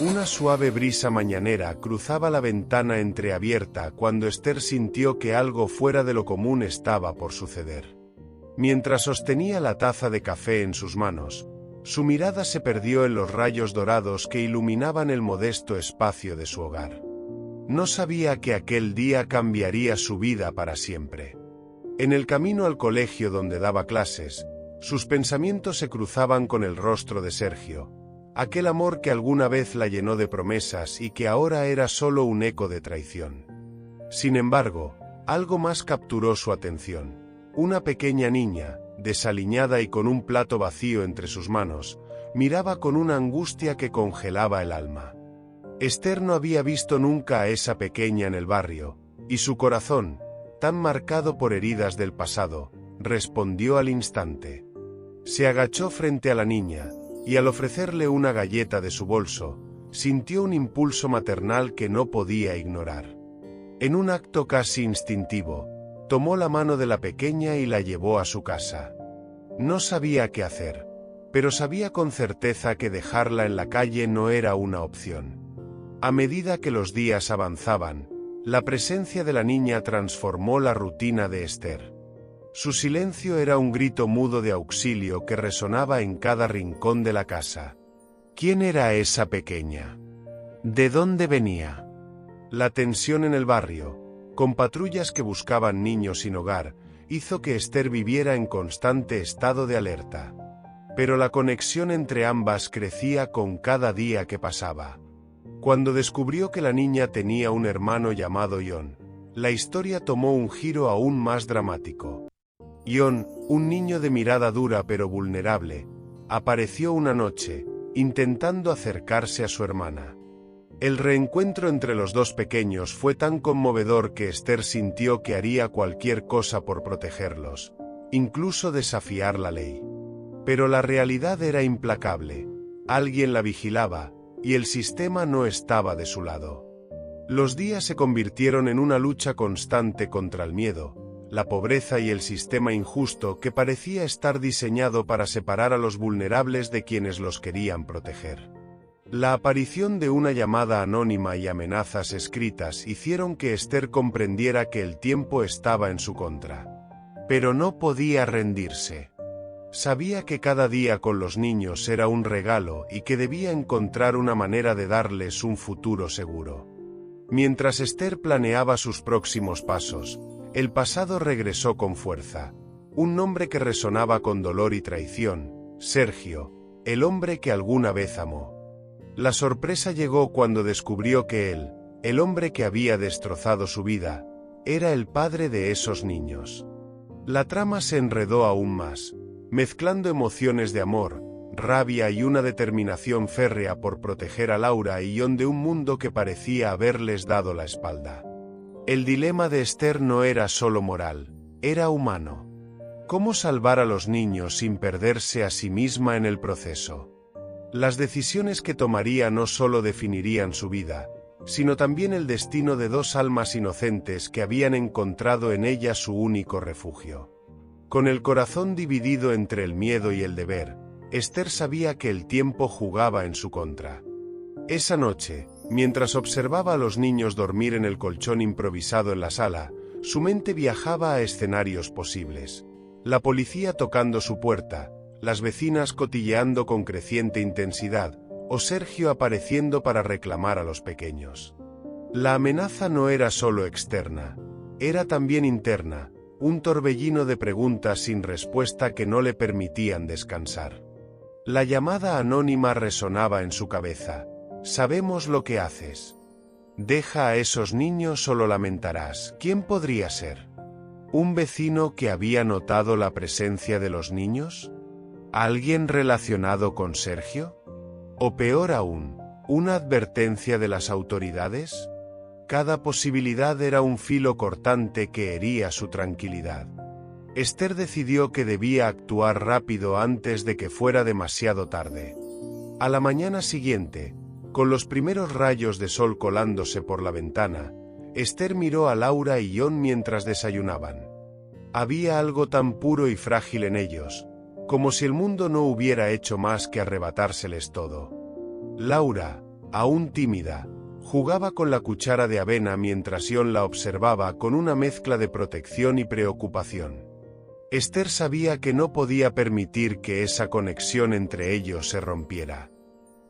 Una suave brisa mañanera cruzaba la ventana entreabierta cuando Esther sintió que algo fuera de lo común estaba por suceder. Mientras sostenía la taza de café en sus manos, su mirada se perdió en los rayos dorados que iluminaban el modesto espacio de su hogar. No sabía que aquel día cambiaría su vida para siempre. En el camino al colegio donde daba clases, sus pensamientos se cruzaban con el rostro de Sergio, aquel amor que alguna vez la llenó de promesas y que ahora era solo un eco de traición. Sin embargo, algo más capturó su atención. Una pequeña niña, desaliñada y con un plato vacío entre sus manos, miraba con una angustia que congelaba el alma. Esther no había visto nunca a esa pequeña en el barrio, y su corazón, tan marcado por heridas del pasado, respondió al instante. Se agachó frente a la niña, y al ofrecerle una galleta de su bolso, sintió un impulso maternal que no podía ignorar. En un acto casi instintivo, tomó la mano de la pequeña y la llevó a su casa. No sabía qué hacer, pero sabía con certeza que dejarla en la calle no era una opción. A medida que los días avanzaban, la presencia de la niña transformó la rutina de Esther. Su silencio era un grito mudo de auxilio que resonaba en cada rincón de la casa. ¿Quién era esa pequeña? ¿De dónde venía? La tensión en el barrio, con patrullas que buscaban niños sin hogar, hizo que Esther viviera en constante estado de alerta. Pero la conexión entre ambas crecía con cada día que pasaba. Cuando descubrió que la niña tenía un hermano llamado John, la historia tomó un giro aún más dramático. John, un niño de mirada dura pero vulnerable, apareció una noche, intentando acercarse a su hermana. El reencuentro entre los dos pequeños fue tan conmovedor que Esther sintió que haría cualquier cosa por protegerlos, incluso desafiar la ley. Pero la realidad era implacable. Alguien la vigilaba, y el sistema no estaba de su lado. Los días se convirtieron en una lucha constante contra el miedo, la pobreza y el sistema injusto que parecía estar diseñado para separar a los vulnerables de quienes los querían proteger. La aparición de una llamada anónima y amenazas escritas hicieron que Esther comprendiera que el tiempo estaba en su contra. Pero no podía rendirse. Sabía que cada día con los niños era un regalo y que debía encontrar una manera de darles un futuro seguro. Mientras Esther planeaba sus próximos pasos, el pasado regresó con fuerza. Un nombre que resonaba con dolor y traición: Sergio, el hombre que alguna vez amó. La sorpresa llegó cuando descubrió que él, el hombre que había destrozado su vida, era el padre de esos niños. La trama se enredó aún más, mezclando emociones de amor, rabia y una determinación férrea por proteger a Laura y John de un mundo que parecía haberles dado la espalda. El dilema de Esther no era solo moral, era humano. ¿Cómo salvar a los niños sin perderse a sí misma en el proceso? Las decisiones que tomaría no solo definirían su vida, sino también el destino de dos almas inocentes que habían encontrado en ella su único refugio. Con el corazón dividido entre el miedo y el deber, Esther sabía que el tiempo jugaba en su contra. Esa noche, mientras observaba a los niños dormir en el colchón improvisado en la sala, su mente viajaba a escenarios posibles. La policía tocando su puerta, las vecinas cotilleando con creciente intensidad, o Sergio apareciendo para reclamar a los pequeños. La amenaza no era solo externa, era también interna, un torbellino de preguntas sin respuesta que no le permitían descansar. La llamada anónima resonaba en su cabeza: sabemos lo que haces. Deja a esos niños o lo lamentarás. ¿Quién podría ser? ¿Un vecino que había notado la presencia de los niños? ¿Alguien relacionado con Sergio? ¿O peor aún, una advertencia de las autoridades? Cada posibilidad era un filo cortante que hería su tranquilidad. Esther decidió que debía actuar rápido antes de que fuera demasiado tarde. A la mañana siguiente, con los primeros rayos de sol colándose por la ventana, Esther miró a Laura y John mientras desayunaban. Había algo tan puro y frágil en ellos, como si el mundo no hubiera hecho más que arrebatárseles todo. Laura, Aún tímida, jugaba con la cuchara de avena mientras Ion la observaba con una mezcla de protección y preocupación. Esther sabía que no podía permitir que esa conexión entre ellos se rompiera.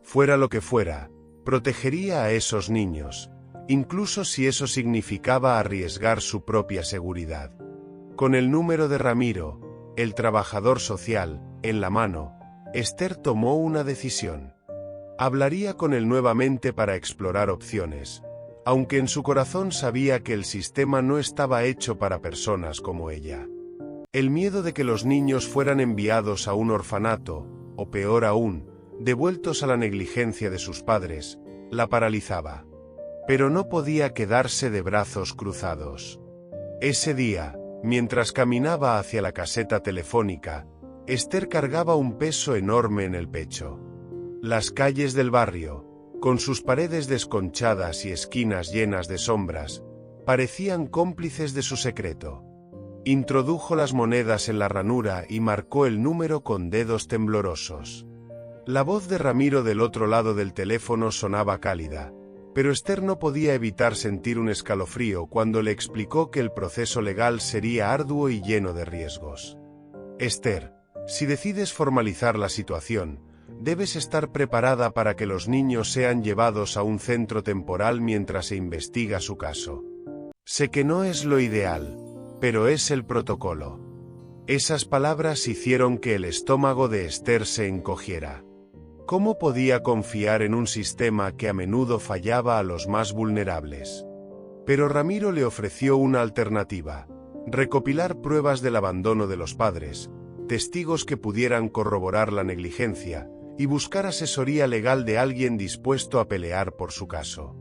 Fuera lo que fuera, protegería a esos niños, incluso si eso significaba arriesgar su propia seguridad. Con el número de Ramiro, el trabajador social, en la mano, Esther tomó una decisión. Hablaría con él nuevamente para explorar opciones, aunque en su corazón sabía que el sistema no estaba hecho para personas como ella. El miedo de que los niños fueran enviados a un orfanato, o peor aún, devueltos a la negligencia de sus padres, la paralizaba. Pero no podía quedarse de brazos cruzados. Ese día, mientras caminaba hacia la caseta telefónica, Esther cargaba un peso enorme en el pecho. Las calles del barrio, con sus paredes desconchadas y esquinas llenas de sombras, parecían cómplices de su secreto. Introdujo las monedas en la ranura y marcó el número con dedos temblorosos. La voz de Ramiro del otro lado del teléfono sonaba cálida, pero Esther no podía evitar sentir un escalofrío cuando le explicó que el proceso legal sería arduo y lleno de riesgos. Esther, si decides formalizar la situación, debes estar preparada para que los niños sean llevados a un centro temporal mientras se investiga su caso. Sé que no es lo ideal, pero es el protocolo. Esas palabras hicieron que el estómago de Esther se encogiera. ¿Cómo podía confiar en un sistema que a menudo fallaba a los más vulnerables? Pero Ramiro le ofreció una alternativa: recopilar pruebas del abandono de los padres, testigos que pudieran corroborar la negligencia, y buscar asesoría legal de alguien dispuesto a pelear por su caso.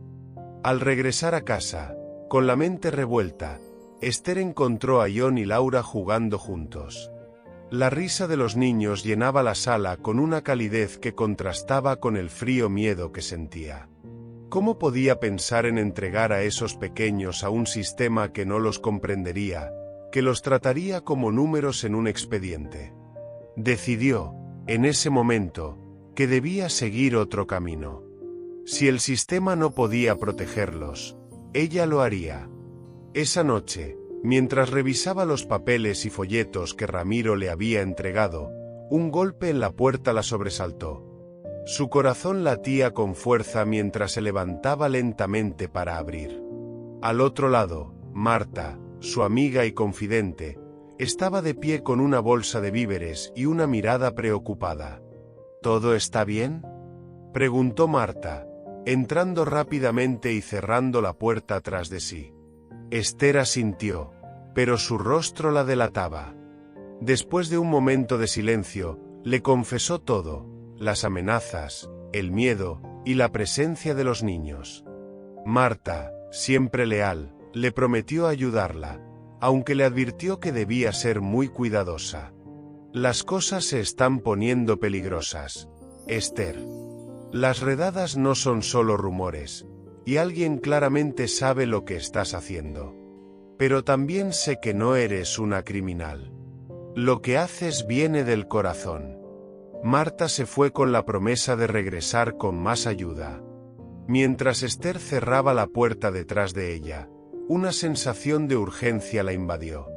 Al regresar a casa, con la mente revuelta, Esther encontró a Ion y Laura jugando juntos. La risa de los niños llenaba la sala con una calidez que contrastaba con el frío miedo que sentía. ¿Cómo podía pensar en entregar a esos pequeños a un sistema que no los comprendería, que los trataría como números en un expediente? Decidió, en ese momento, que debía seguir otro camino. Si el sistema no podía protegerlos, ella lo haría. Esa noche, mientras revisaba los papeles y folletos que Ramiro le había entregado, un golpe en la puerta la sobresaltó. Su corazón latía con fuerza mientras se levantaba lentamente para abrir. Al otro lado, Marta, su amiga y confidente, estaba de pie con una bolsa de víveres y una mirada preocupada. ¿Todo está bien?, preguntó Marta, entrando rápidamente y cerrando la puerta tras de sí. Esther asintió, pero su rostro la delataba. Después de un momento de silencio, le confesó todo: las amenazas, el miedo y la presencia de los niños. Marta, siempre leal, le prometió ayudarla, aunque le advirtió que debía ser muy cuidadosa. Las cosas se están poniendo peligrosas, Esther. Las redadas no son solo rumores, y alguien claramente sabe lo que estás haciendo. Pero también sé que no eres una criminal. Lo que haces viene del corazón. Marta se fue con la promesa de regresar con más ayuda. Mientras Esther cerraba la puerta detrás de ella, una sensación de urgencia la invadió.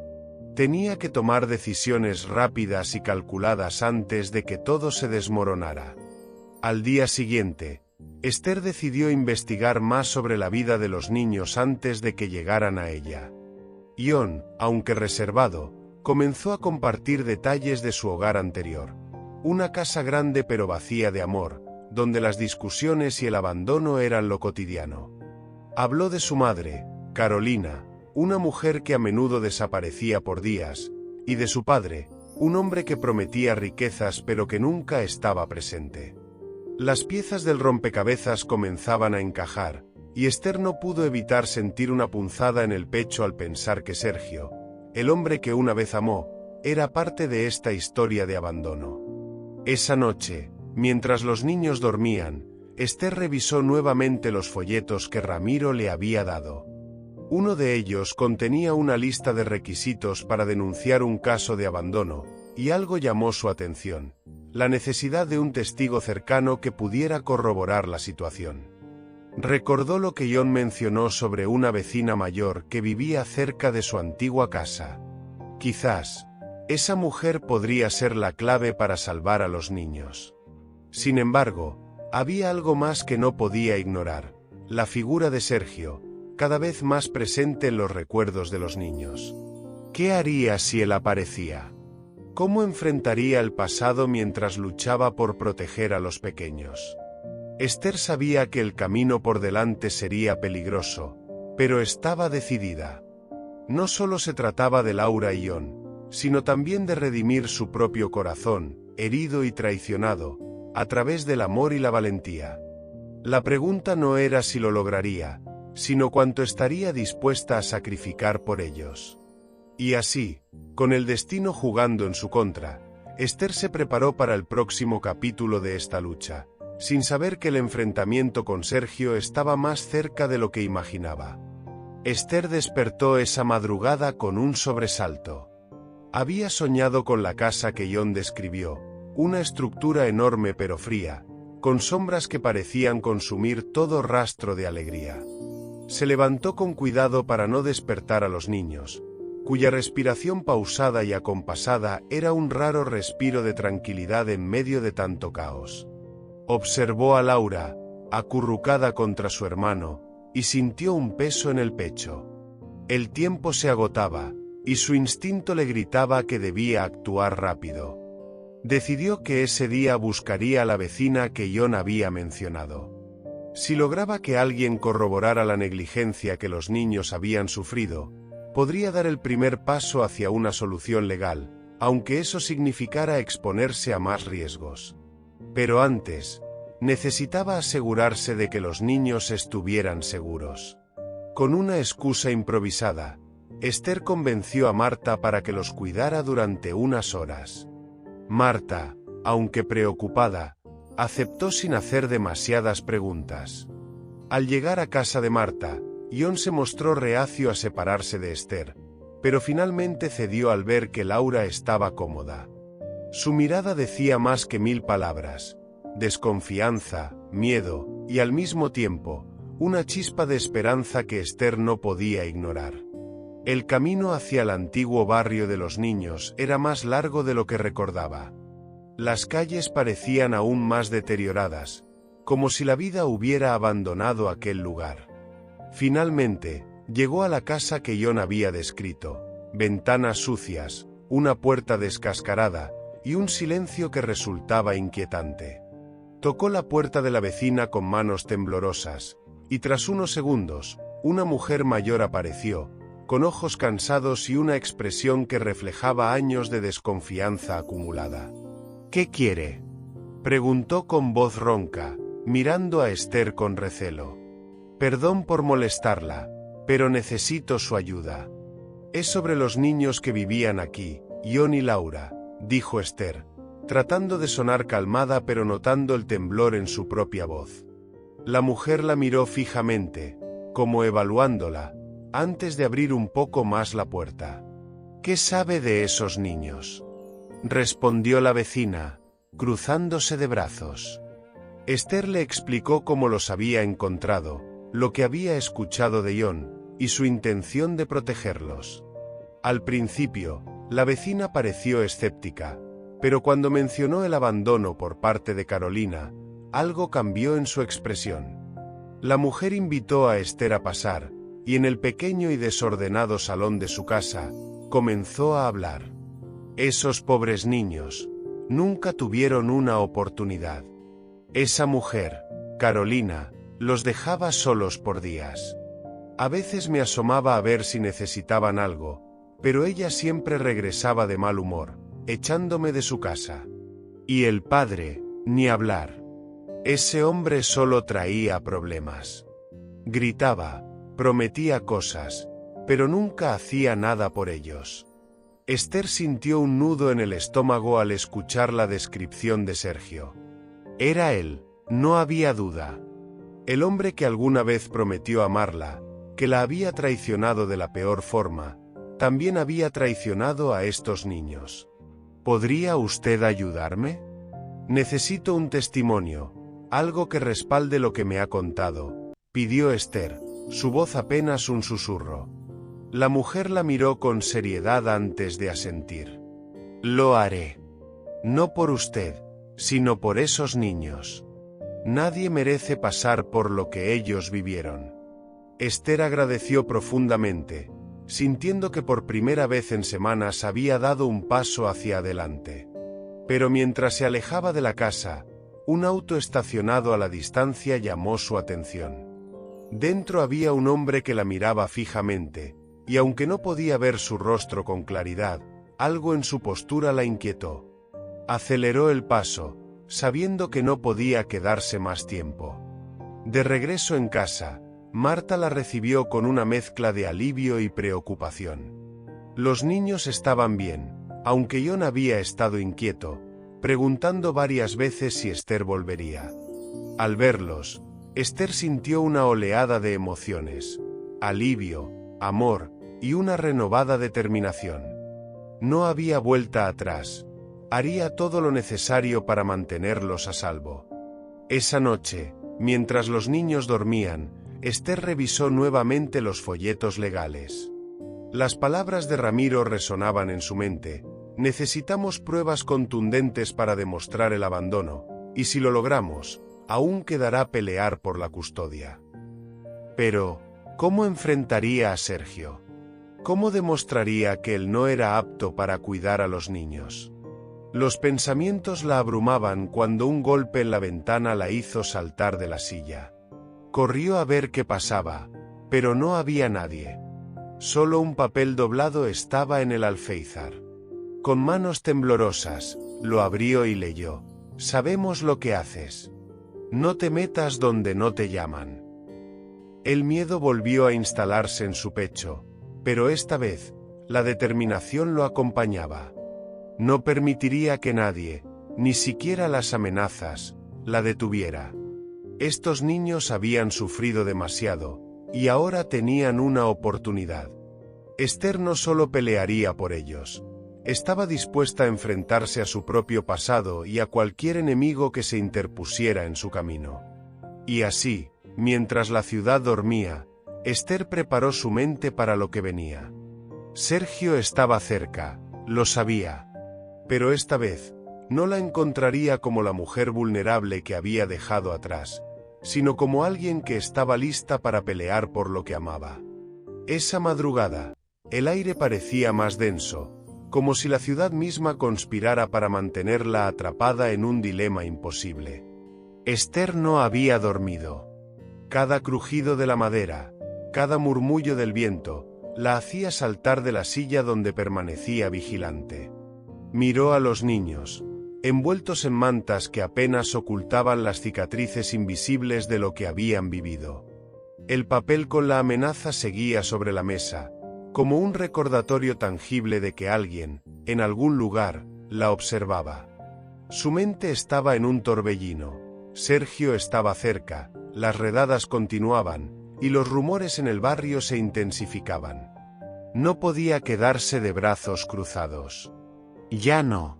Tenía que tomar decisiones rápidas y calculadas antes de que todo se desmoronara. Al día siguiente, Esther decidió investigar más sobre la vida de los niños antes de que llegaran a ella. Ion, aunque reservado, comenzó a compartir detalles de su hogar anterior. Una casa grande pero vacía de amor, donde las discusiones y el abandono eran lo cotidiano. Habló de su madre, Carolina, una mujer que a menudo desaparecía por días, y de su padre, un hombre que prometía riquezas pero que nunca estaba presente. Las piezas del rompecabezas comenzaban a encajar, y Esther no pudo evitar sentir una punzada en el pecho al pensar que Sergio, el hombre que una vez amó, era parte de esta historia de abandono. Esa noche, mientras los niños dormían, Esther revisó nuevamente los folletos que Ramiro le había dado. Uno de ellos contenía una lista de requisitos para denunciar un caso de abandono, y algo llamó su atención: la necesidad de un testigo cercano que pudiera corroborar la situación. Recordó lo que John mencionó sobre una vecina mayor que vivía cerca de su antigua casa. Quizás, esa mujer podría ser la clave para salvar a los niños. Sin embargo, había algo más que no podía ignorar: la figura de Sergio, cada vez más presente en los recuerdos de los niños. ¿Qué haría si él aparecía? ¿Cómo enfrentaría el pasado mientras luchaba por proteger a los pequeños? Esther sabía que el camino por delante sería peligroso, pero estaba decidida. No solo se trataba de Laura y John, sino también de redimir su propio corazón, herido y traicionado, a través del amor y la valentía. La pregunta no era si lo lograría, sino cuánto estaría dispuesta a sacrificar por ellos. Y así, con el destino jugando en su contra, Esther se preparó para el próximo capítulo de esta lucha, sin saber que el enfrentamiento con Sergio estaba más cerca de lo que imaginaba. Esther despertó esa madrugada con un sobresalto. Había soñado con la casa que John describió, una estructura enorme pero fría, con sombras que parecían consumir todo rastro de alegría. Se levantó con cuidado para no despertar a los niños, cuya respiración pausada y acompasada era un raro respiro de tranquilidad en medio de tanto caos. Observó a Laura, acurrucada contra su hermano, y sintió un peso en el pecho. El tiempo se agotaba, y su instinto le gritaba que debía actuar rápido. Decidió que ese día buscaría a la vecina que John había mencionado. Si lograba que alguien corroborara la negligencia que los niños habían sufrido, podría dar el primer paso hacia una solución legal, aunque eso significara exponerse a más riesgos. Pero antes, necesitaba asegurarse de que los niños estuvieran seguros. Con una excusa improvisada, Esther convenció a Marta para que los cuidara durante unas horas. Marta, aunque preocupada, aceptó sin hacer demasiadas preguntas. Al llegar a casa de Marta, John se mostró reacio a separarse de Esther, pero finalmente cedió al ver que Laura estaba cómoda. Su mirada decía más que 1000 palabras: desconfianza, miedo, y al mismo tiempo, una chispa de esperanza que Esther no podía ignorar. El camino hacia el antiguo barrio de los niños era más largo de lo que recordaba. Las calles parecían aún más deterioradas, como si la vida hubiera abandonado aquel lugar. Finalmente, llegó a la casa que John había descrito: ventanas sucias, una puerta descascarada, y un silencio que resultaba inquietante. Tocó la puerta de la vecina con manos temblorosas, y tras unos segundos, una mujer mayor apareció, con ojos cansados y una expresión que reflejaba años de desconfianza acumulada. «¿Qué quiere?», preguntó con voz ronca, mirando a Esther con recelo. «Perdón por molestarla, pero necesito su ayuda. Es sobre los niños que vivían aquí, John y Laura», dijo Esther, tratando de sonar calmada pero notando el temblor en su propia voz. La mujer la miró fijamente, como evaluándola, antes de abrir un poco más la puerta. «¿Qué sabe de esos niños?», respondió la vecina, cruzándose de brazos. Esther le explicó cómo los había encontrado, lo que había escuchado de John, y su intención de protegerlos. Al principio, la vecina pareció escéptica, pero cuando mencionó el abandono por parte de Carolina, algo cambió en su expresión. La mujer invitó a Esther a pasar, y en el pequeño y desordenado salón de su casa, comenzó a hablar. Esos pobres niños nunca tuvieron una oportunidad. Esa mujer, Carolina, los dejaba solos por días. A veces me asomaba a ver si necesitaban algo, pero ella siempre regresaba de mal humor, echándome de su casa. Y el padre, ni hablar. Ese hombre solo traía problemas. Gritaba, prometía cosas, pero nunca hacía nada por ellos. Esther sintió un nudo en el estómago al escuchar la descripción de Sergio. Era él, no había duda. El hombre que alguna vez prometió amarla, que la había traicionado de la peor forma, también había traicionado a estos niños. «¿Podría usted ayudarme?», Necesito un testimonio, algo que respalde lo que me ha contado, pidió Esther, su voz apenas un susurro. La mujer la miró con seriedad antes de asentir. Lo haré. No por usted, sino por esos niños. Nadie merece pasar por lo que ellos vivieron. Esther agradeció profundamente, sintiendo que por primera vez en semanas había dado un paso hacia adelante. Pero mientras se alejaba de la casa, un auto estacionado a la distancia llamó su atención. Dentro había un hombre que la miraba fijamente, y aunque no podía ver su rostro con claridad, algo en su postura la inquietó. Aceleró el paso, sabiendo que no podía quedarse más tiempo. De regreso en casa, Marta la recibió con una mezcla de alivio y preocupación. Los niños estaban bien, aunque John había estado inquieto, preguntando varias veces si Esther volvería. Al verlos, Esther sintió una oleada de emociones, alivio, amor y una renovada determinación. No había vuelta atrás. Haría todo lo necesario para mantenerlos a salvo. Esa noche, mientras los niños dormían, Esther revisó nuevamente los folletos legales. Las palabras de Ramiro resonaban en su mente. Necesitamos pruebas contundentes para demostrar el abandono, y si lo logramos, aún quedará pelear por la custodia. Pero, ¿cómo enfrentaría a Sergio? ¿Cómo demostraría que él no era apto para cuidar a los niños? Los pensamientos la abrumaban cuando un golpe en la ventana la hizo saltar de la silla. Corrió a ver qué pasaba, pero no había nadie. Solo un papel doblado estaba en el alféizar. Con manos temblorosas, lo abrió y leyó. Sabemos lo que haces. No te metas donde no te llaman. El miedo volvió a instalarse en su pecho, pero esta vez, la determinación lo acompañaba. No permitiría que nadie, ni siquiera las amenazas, la detuviera. Estos niños habían sufrido demasiado, y ahora tenían una oportunidad. Esther no solo pelearía por ellos, estaba dispuesta a enfrentarse a su propio pasado y a cualquier enemigo que se interpusiera en su camino. Y así, mientras la ciudad dormía, Esther preparó su mente para lo que venía. Sergio estaba cerca, lo sabía. Pero esta vez, no la encontraría como la mujer vulnerable que había dejado atrás, sino como alguien que estaba lista para pelear por lo que amaba. Esa madrugada, el aire parecía más denso, como si la ciudad misma conspirara para mantenerla atrapada en un dilema imposible. Esther no había dormido. Cada crujido de la madera, cada murmullo del viento, la hacía saltar de la silla donde permanecía vigilante. Miró a los niños, envueltos en mantas que apenas ocultaban las cicatrices invisibles de lo que habían vivido. El papel con la amenaza seguía sobre la mesa, como un recordatorio tangible de que alguien, en algún lugar, la observaba. Su mente estaba en un torbellino. Sergio estaba cerca, las redadas continuaban, y los rumores en el barrio se intensificaban. No podía quedarse de brazos cruzados. Ya no.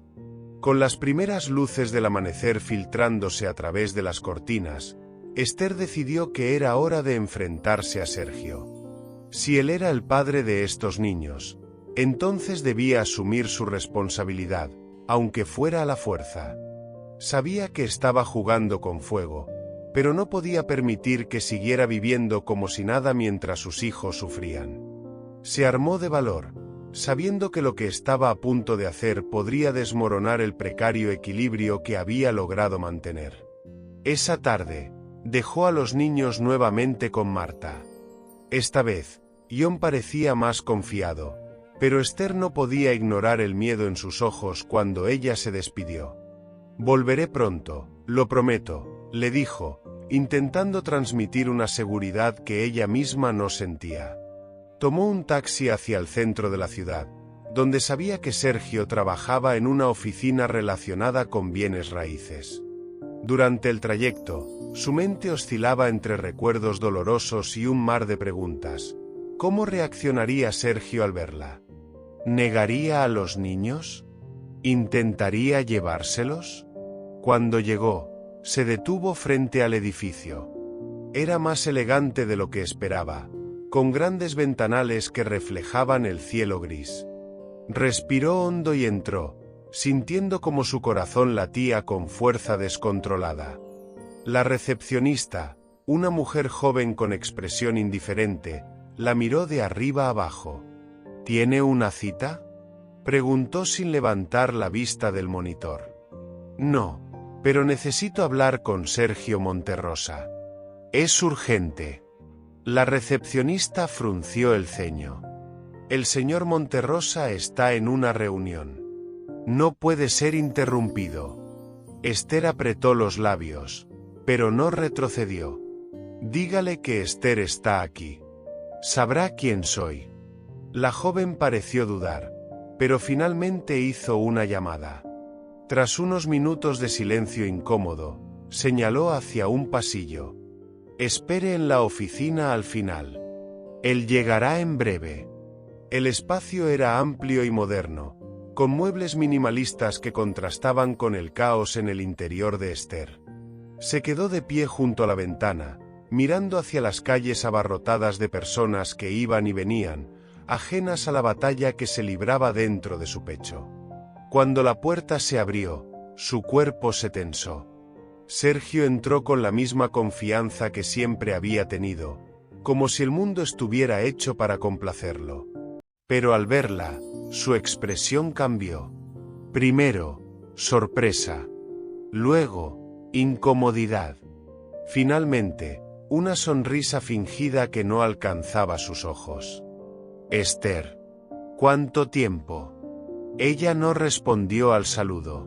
Con las primeras luces del amanecer filtrándose a través de las cortinas, Esther decidió que era hora de enfrentarse a Sergio. Si él era el padre de estos niños, entonces debía asumir su responsabilidad, aunque fuera a la fuerza. Sabía que estaba jugando con fuego, pero no podía permitir que siguiera viviendo como si nada mientras sus hijos sufrían. Se armó de valor, sabiendo que lo que estaba a punto de hacer podría desmoronar el precario equilibrio que había logrado mantener. Esa tarde, dejó a los niños nuevamente con Marta. Esta vez, John parecía más confiado, pero Esther no podía ignorar el miedo en sus ojos cuando ella se despidió. «Volveré pronto, lo prometo», le dijo, intentando transmitir una seguridad que ella misma no sentía. Tomó un taxi hacia el centro de la ciudad, donde sabía que Sergio trabajaba en una oficina relacionada con bienes raíces. Durante el trayecto, su mente oscilaba entre recuerdos dolorosos y un mar de preguntas. ¿Cómo reaccionaría Sergio al verla? ¿Negaría a los niños? ¿Intentaría llevárselos? Cuando llegó, se detuvo frente al edificio. Era más elegante de lo que esperaba, con grandes ventanales que reflejaban el cielo gris. Respiró hondo y entró, sintiendo como su corazón latía con fuerza descontrolada. La recepcionista, una mujer joven con expresión indiferente, la miró de arriba abajo. ¿Tiene una cita?, preguntó sin levantar la vista del monitor. No, pero necesito hablar con Sergio Monterrosa. Es urgente. La recepcionista frunció el ceño. El señor Monterrosa está en una reunión. No puede ser interrumpido. Esther apretó los labios, pero no retrocedió. Dígale que Esther está aquí. Sabrá quién soy. La joven pareció dudar, pero finalmente hizo una llamada. Tras unos minutos de silencio incómodo, señaló hacia un pasillo. Espere en la oficina al final. Él llegará en breve. El espacio era amplio y moderno, con muebles minimalistas que contrastaban con el caos en el interior de Esther. Se quedó de pie junto a la ventana, mirando hacia las calles abarrotadas de personas que iban y venían, ajenas a la batalla que se libraba dentro de su pecho. Cuando la puerta se abrió, su cuerpo se tensó. Sergio entró con la misma confianza que siempre había tenido, como si el mundo estuviera hecho para complacerlo. Pero al verla, su expresión cambió. Primero, sorpresa. Luego, incomodidad. Finalmente, una sonrisa fingida que no alcanzaba sus ojos. Esther. ¿Cuánto tiempo? Ella no respondió al saludo.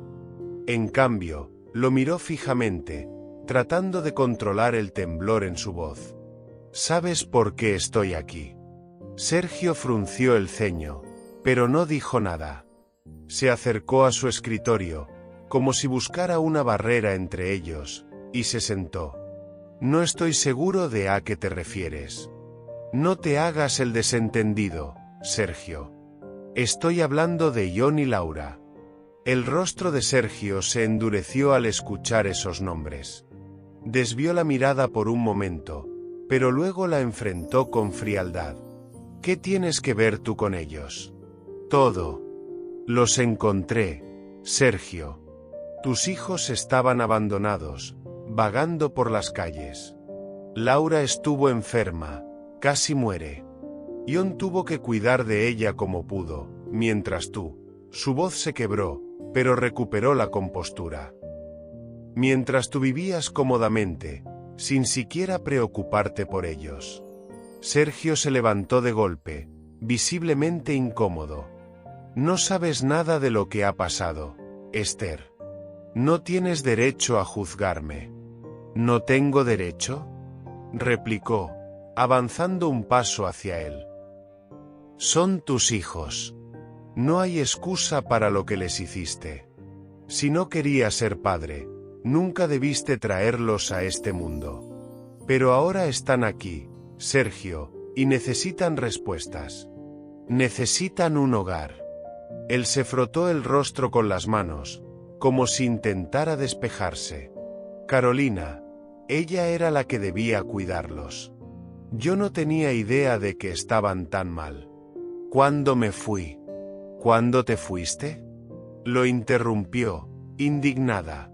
En cambio, lo miró fijamente, tratando de controlar el temblor en su voz. ¿Sabes por qué estoy aquí? Sergio frunció el ceño, pero no dijo nada. Se acercó a su escritorio, como si buscara una barrera entre ellos, y se sentó. No estoy seguro de a qué te refieres. No te hagas el desentendido, Sergio. Estoy hablando de John y Laura. El rostro de Sergio se endureció al escuchar esos nombres. Desvió la mirada por un momento, pero luego la enfrentó con frialdad. ¿Qué tienes que ver tú con ellos? Todo. Los encontré, Sergio. Tus hijos estaban abandonados, vagando por las calles. Laura estuvo enferma, casi muere. John tuvo que cuidar de ella como pudo, mientras tú. Su voz se quebró, pero recuperó la compostura. Mientras tú vivías cómodamente, sin siquiera preocuparte por ellos. Sergio se levantó de golpe, visiblemente incómodo. No sabes nada de lo que ha pasado, Esther. No tienes derecho a juzgarme. ¿No tengo derecho?, replicó, avanzando un paso hacia él. Son tus hijos. No hay excusa para lo que les hiciste. Si no querías ser padre, nunca debiste traerlos a este mundo. Pero ahora están aquí, Sergio, y necesitan respuestas. Necesitan un hogar. Él se frotó el rostro con las manos, como si intentara despejarse. Carolina, ella era la que debía cuidarlos. Yo no tenía idea de que estaban tan mal. ¿Cuándo me fui? ¿Cuándo te fuiste?, lo interrumpió, indignada.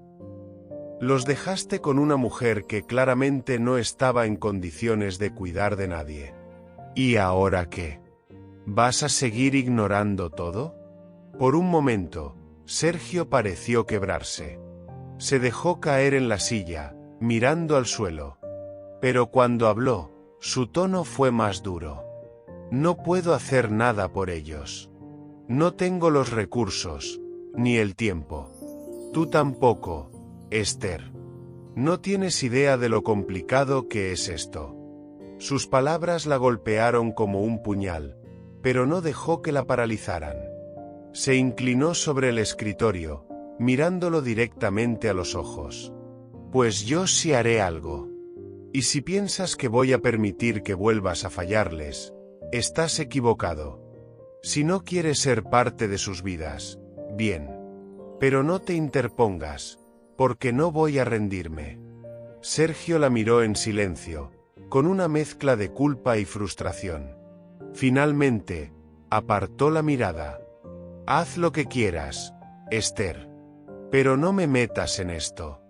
Los dejaste con una mujer que claramente no estaba en condiciones de cuidar de nadie. ¿Y ahora qué? ¿Vas a seguir ignorando todo? Por un momento, Sergio pareció quebrarse. Se dejó caer en la silla, mirando al suelo. Pero cuando habló, su tono fue más duro. No puedo hacer nada por ellos. No tengo los recursos, ni el tiempo. Tú tampoco, Esther. No tienes idea de lo complicado que es esto. Sus palabras la golpearon como un puñal, pero no dejó que la paralizaran. Se inclinó sobre el escritorio, mirándolo directamente a los ojos. Pues yo sí haré algo. Y si piensas que voy a permitir que vuelvas a fallarles, estás equivocado. Si no quieres ser parte de sus vidas, bien. Pero no te interpongas. porque no voy a rendirme. Sergio la miró en silencio, con una mezcla de culpa y frustración. Finalmente, apartó la mirada. Haz lo que quieras, Esther. Pero no me metas en esto.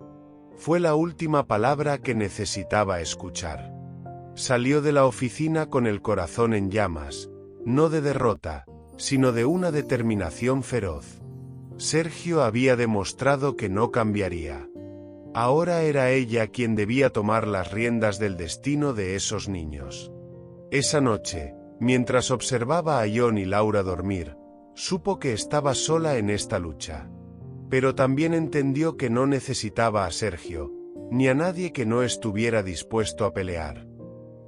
Fue la última palabra que necesitaba escuchar. Salió de la oficina con el corazón en llamas, no de derrota, sino de una determinación feroz. Sergio había demostrado que no cambiaría. Ahora era ella quien debía tomar las riendas del destino de esos niños. Esa noche, mientras observaba a Jon y Laura dormir, supo que estaba sola en esta lucha. Pero también entendió que no necesitaba a Sergio, ni a nadie que no estuviera dispuesto a pelear.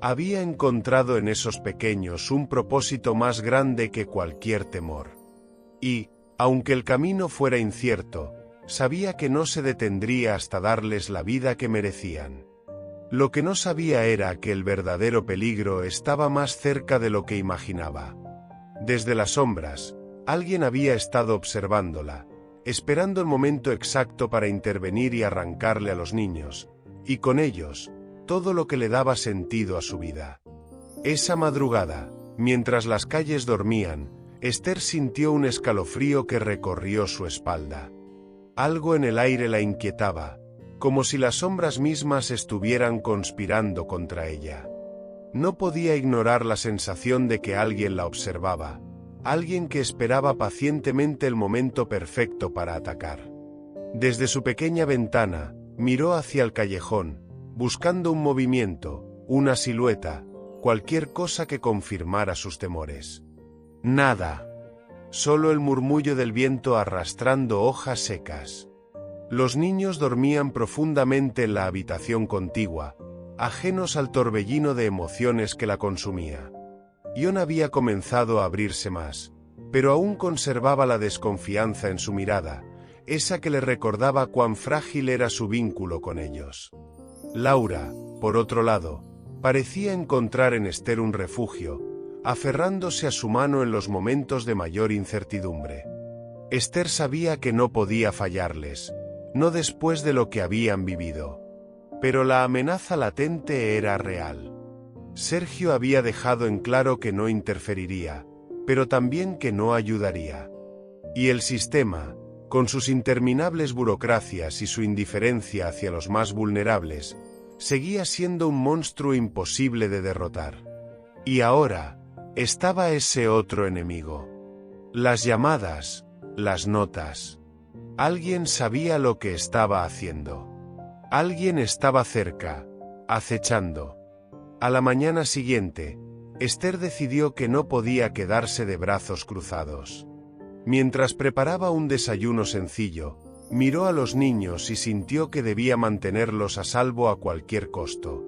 Había encontrado en esos pequeños un propósito más grande que cualquier temor. Y, aunque el camino fuera incierto, sabía que no se detendría hasta darles la vida que merecían. Lo que no sabía era que el verdadero peligro estaba más cerca de lo que imaginaba. Desde las sombras, alguien había estado observándola, esperando el momento exacto para intervenir y arrancarle a los niños, y con ellos, todo lo que le daba sentido a su vida. Esa madrugada, mientras las calles dormían, Esther sintió un escalofrío que recorrió su espalda. Algo en el aire la inquietaba, como si las sombras mismas estuvieran conspirando contra ella. No podía ignorar la sensación de que alguien la observaba, alguien que esperaba pacientemente el momento perfecto para atacar. Desde su pequeña ventana, miró hacia el callejón, buscando un movimiento, una silueta, cualquier cosa que confirmara sus temores. Nada. Solo el murmullo del viento arrastrando hojas secas. Los niños dormían profundamente en la habitación contigua, ajenos al torbellino de emociones que la consumía. Jon había comenzado a abrirse más, pero aún conservaba la desconfianza en su mirada, esa que le recordaba cuán frágil era su vínculo con ellos. Laura, por otro lado, parecía encontrar en Esther un refugio, aferrándose a su mano en los momentos de mayor incertidumbre. Esther sabía que no podía fallarles, no después de lo que habían vivido. Pero la amenaza latente era real. Sergio había dejado en claro que no interferiría, pero también que no ayudaría. Y el sistema, con sus interminables burocracias y su indiferencia hacia los más vulnerables, seguía siendo un monstruo imposible de derrotar. Y ahora, estaba ese otro enemigo. Las llamadas, las notas. Alguien sabía lo que estaba haciendo. Alguien estaba cerca, acechando. A la mañana siguiente, Esther decidió que no podía quedarse de brazos cruzados. Mientras preparaba un desayuno sencillo, miró a los niños y sintió que debía mantenerlos a salvo a cualquier costo.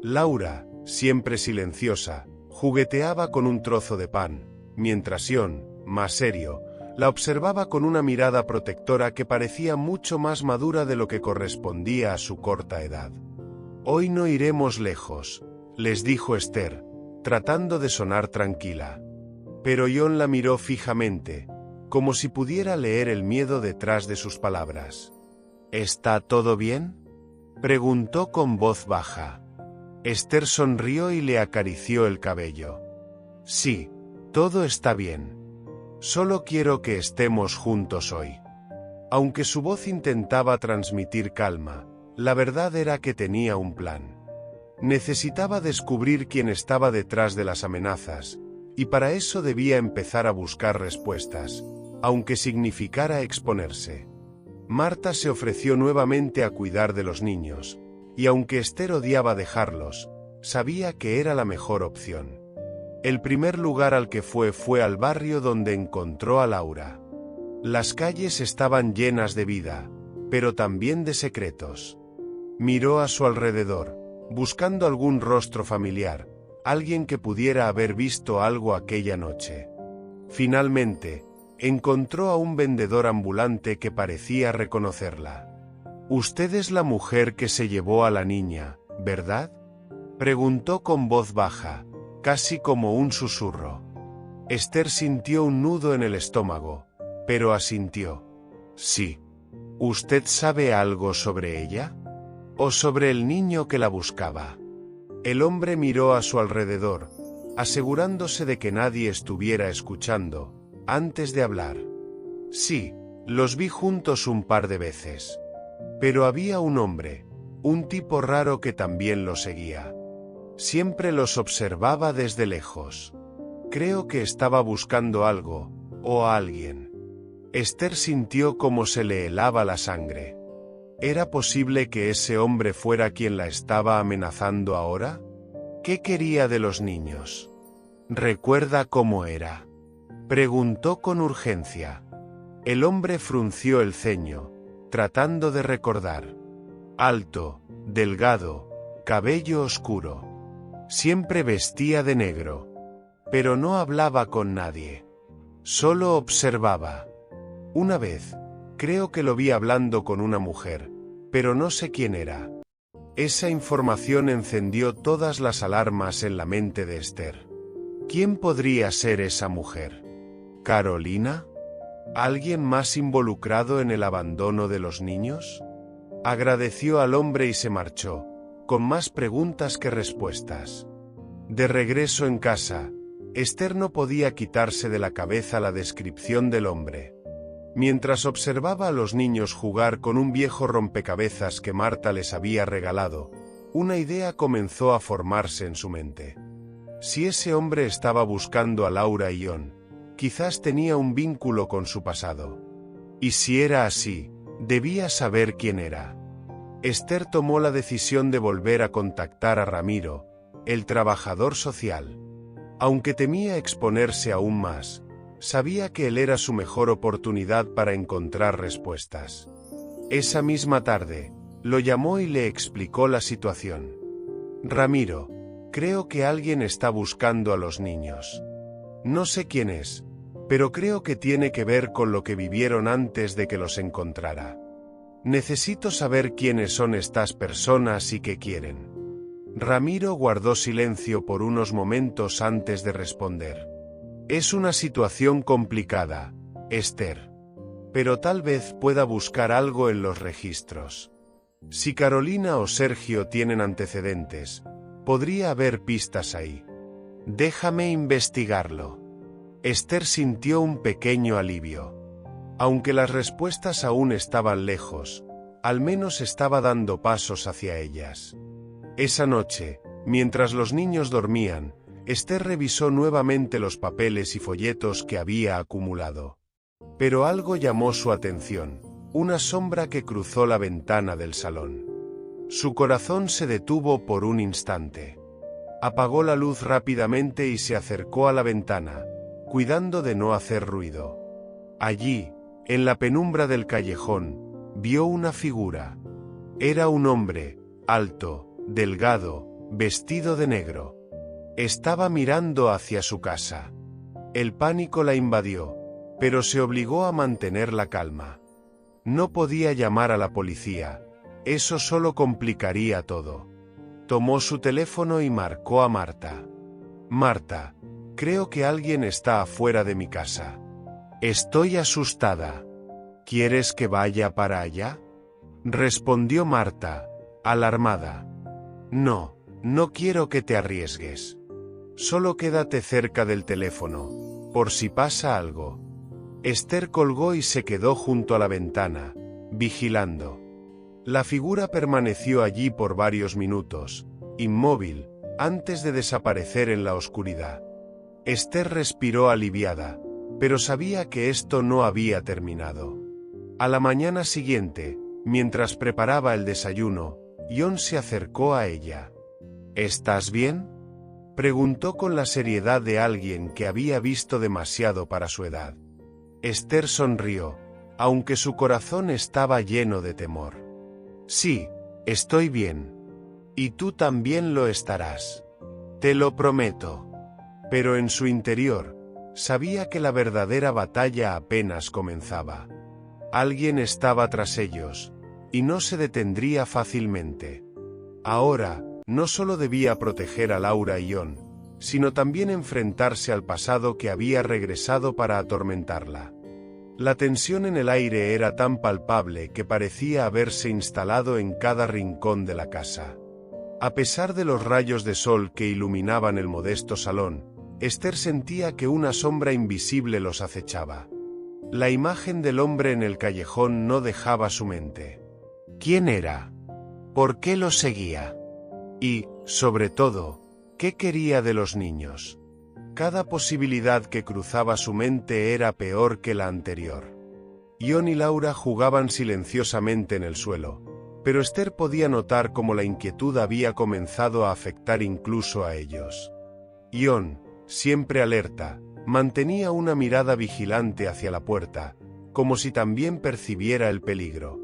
Laura, siempre silenciosa, jugueteaba con un trozo de pan, mientras Jon, más serio, la observaba con una mirada protectora que parecía mucho más madura de lo que correspondía a su corta edad. «Hoy no iremos lejos», les dijo Esther, tratando de sonar tranquila. Pero Jon la miró fijamente, como si pudiera leer el miedo detrás de sus palabras. «¿Está todo bien?», preguntó con voz baja. Esther sonrió y le acarició el cabello. «Sí, todo está bien. Solo quiero que estemos juntos hoy». Aunque su voz intentaba transmitir calma, la verdad era que tenía un plan. Necesitaba descubrir quién estaba detrás de las amenazas, y para eso debía empezar a buscar respuestas, aunque significara exponerse. Marta se ofreció nuevamente a cuidar de los niños, y aunque Esther odiaba dejarlos, sabía que era la mejor opción. El primer lugar al que fue al barrio donde encontró a Laura. Las calles estaban llenas de vida, pero también de secretos. Miró a su alrededor, buscando algún rostro familiar, alguien que pudiera haber visto algo aquella noche. Finalmente, encontró a un vendedor ambulante que parecía reconocerla. «Usted es la mujer que se llevó a la niña, ¿verdad?», preguntó con voz baja, casi como un susurro. Esther sintió un nudo en el estómago, pero asintió. «Sí. ¿Usted sabe algo sobre ella? ¿O sobre el niño que la buscaba? El hombre miró a su alrededor, asegurándose de que nadie estuviera escuchando, antes de hablar. Sí, los vi juntos un par de veces. Pero había un hombre, un tipo raro que también los seguía. Siempre los observaba desde lejos. Creo que estaba buscando algo, o a alguien. Esther sintió cómo se le helaba la sangre. ¿Era posible que ese hombre fuera quien la estaba amenazando ahora? ¿Qué quería de los niños? ¿Recuerda cómo era? Preguntó con urgencia. El hombre frunció el ceño, tratando de recordar. Alto, delgado, cabello oscuro. Siempre vestía de negro. Pero no hablaba con nadie. Solo observaba. Una vez, creo que lo vi hablando con una mujer, pero no sé quién era. Esa información encendió todas las alarmas en la mente de Esther. ¿Quién podría ser esa mujer? ¿Carolina? ¿Alguien más involucrado en el abandono de los niños? Agradeció al hombre y se marchó, con más preguntas que respuestas. De regreso en casa, Esther no podía quitarse de la cabeza la descripción del hombre. Mientras observaba a los niños jugar con un viejo rompecabezas que Marta les había regalado, una idea comenzó a formarse en su mente. Si ese hombre estaba buscando a Laura y John, quizás tenía un vínculo con su pasado. Y si era así, debía saber quién era. Esther tomó la decisión de volver a contactar a Ramiro, el trabajador social. Aunque temía exponerse aún más, sabía que él era su mejor oportunidad para encontrar respuestas. Esa misma tarde, lo llamó y le explicó la situación. Ramiro, creo que alguien está buscando a los niños. No sé quién es, pero creo que tiene que ver con lo que vivieron antes de que los encontrara. Necesito saber quiénes son estas personas y qué quieren. Ramiro guardó silencio por unos momentos antes de responder. Es una situación complicada, Esther. Pero tal vez pueda buscar algo en los registros. Si Carolina o Sergio tienen antecedentes, podría haber pistas ahí. Déjame investigarlo. Esther sintió un pequeño alivio. Aunque las respuestas aún estaban lejos, al menos estaba dando pasos hacia ellas. Esa noche, mientras los niños dormían, Esther revisó nuevamente los papeles y folletos que había acumulado. Pero algo llamó su atención, una sombra que cruzó la ventana del salón. Su corazón se detuvo por un instante. Apagó la luz rápidamente y se acercó a la ventana, cuidando de no hacer ruido. Allí, en la penumbra del callejón, vio una figura. Era un hombre, alto, delgado, vestido de negro. Estaba mirando hacia su casa. El pánico la invadió, pero se obligó a mantener la calma. No podía llamar a la policía, eso solo complicaría todo. Tomó su teléfono y marcó a Marta. Marta, creo que alguien está afuera de mi casa. Estoy asustada. ¿Quieres que vaya para allá? Respondió Marta, alarmada. No, no quiero que te arriesgues. Solo quédate cerca del teléfono, por si pasa algo. Esther colgó y se quedó junto a la ventana, vigilando. La figura permaneció allí por varios minutos, inmóvil, antes de desaparecer en la oscuridad. Esther respiró aliviada, pero sabía que esto no había terminado. A la mañana siguiente, mientras preparaba el desayuno, John se acercó a ella. ¿Estás bien?, preguntó con la seriedad de alguien que había visto demasiado para su edad. Esther sonrió, aunque su corazón estaba lleno de temor. Sí, estoy bien. Y tú también lo estarás. Te lo prometo. Pero en su interior, sabía que la verdadera batalla apenas comenzaba. Alguien estaba tras ellos, y no se detendría fácilmente. Ahora, no solo debía proteger a Laura y John, sino también enfrentarse al pasado que había regresado para atormentarla. La tensión en el aire era tan palpable que parecía haberse instalado en cada rincón de la casa. A pesar de los rayos de sol que iluminaban el modesto salón, Esther sentía que una sombra invisible los acechaba. La imagen del hombre en el callejón no dejaba su mente. ¿Quién era? ¿Por qué los seguía? Y, sobre todo, ¿qué quería de los niños? Cada posibilidad que cruzaba su mente era peor que la anterior. John y Laura jugaban silenciosamente en el suelo, pero Esther podía notar cómo la inquietud había comenzado a afectar incluso a ellos. John, siempre alerta, mantenía una mirada vigilante hacia la puerta, como si también percibiera el peligro.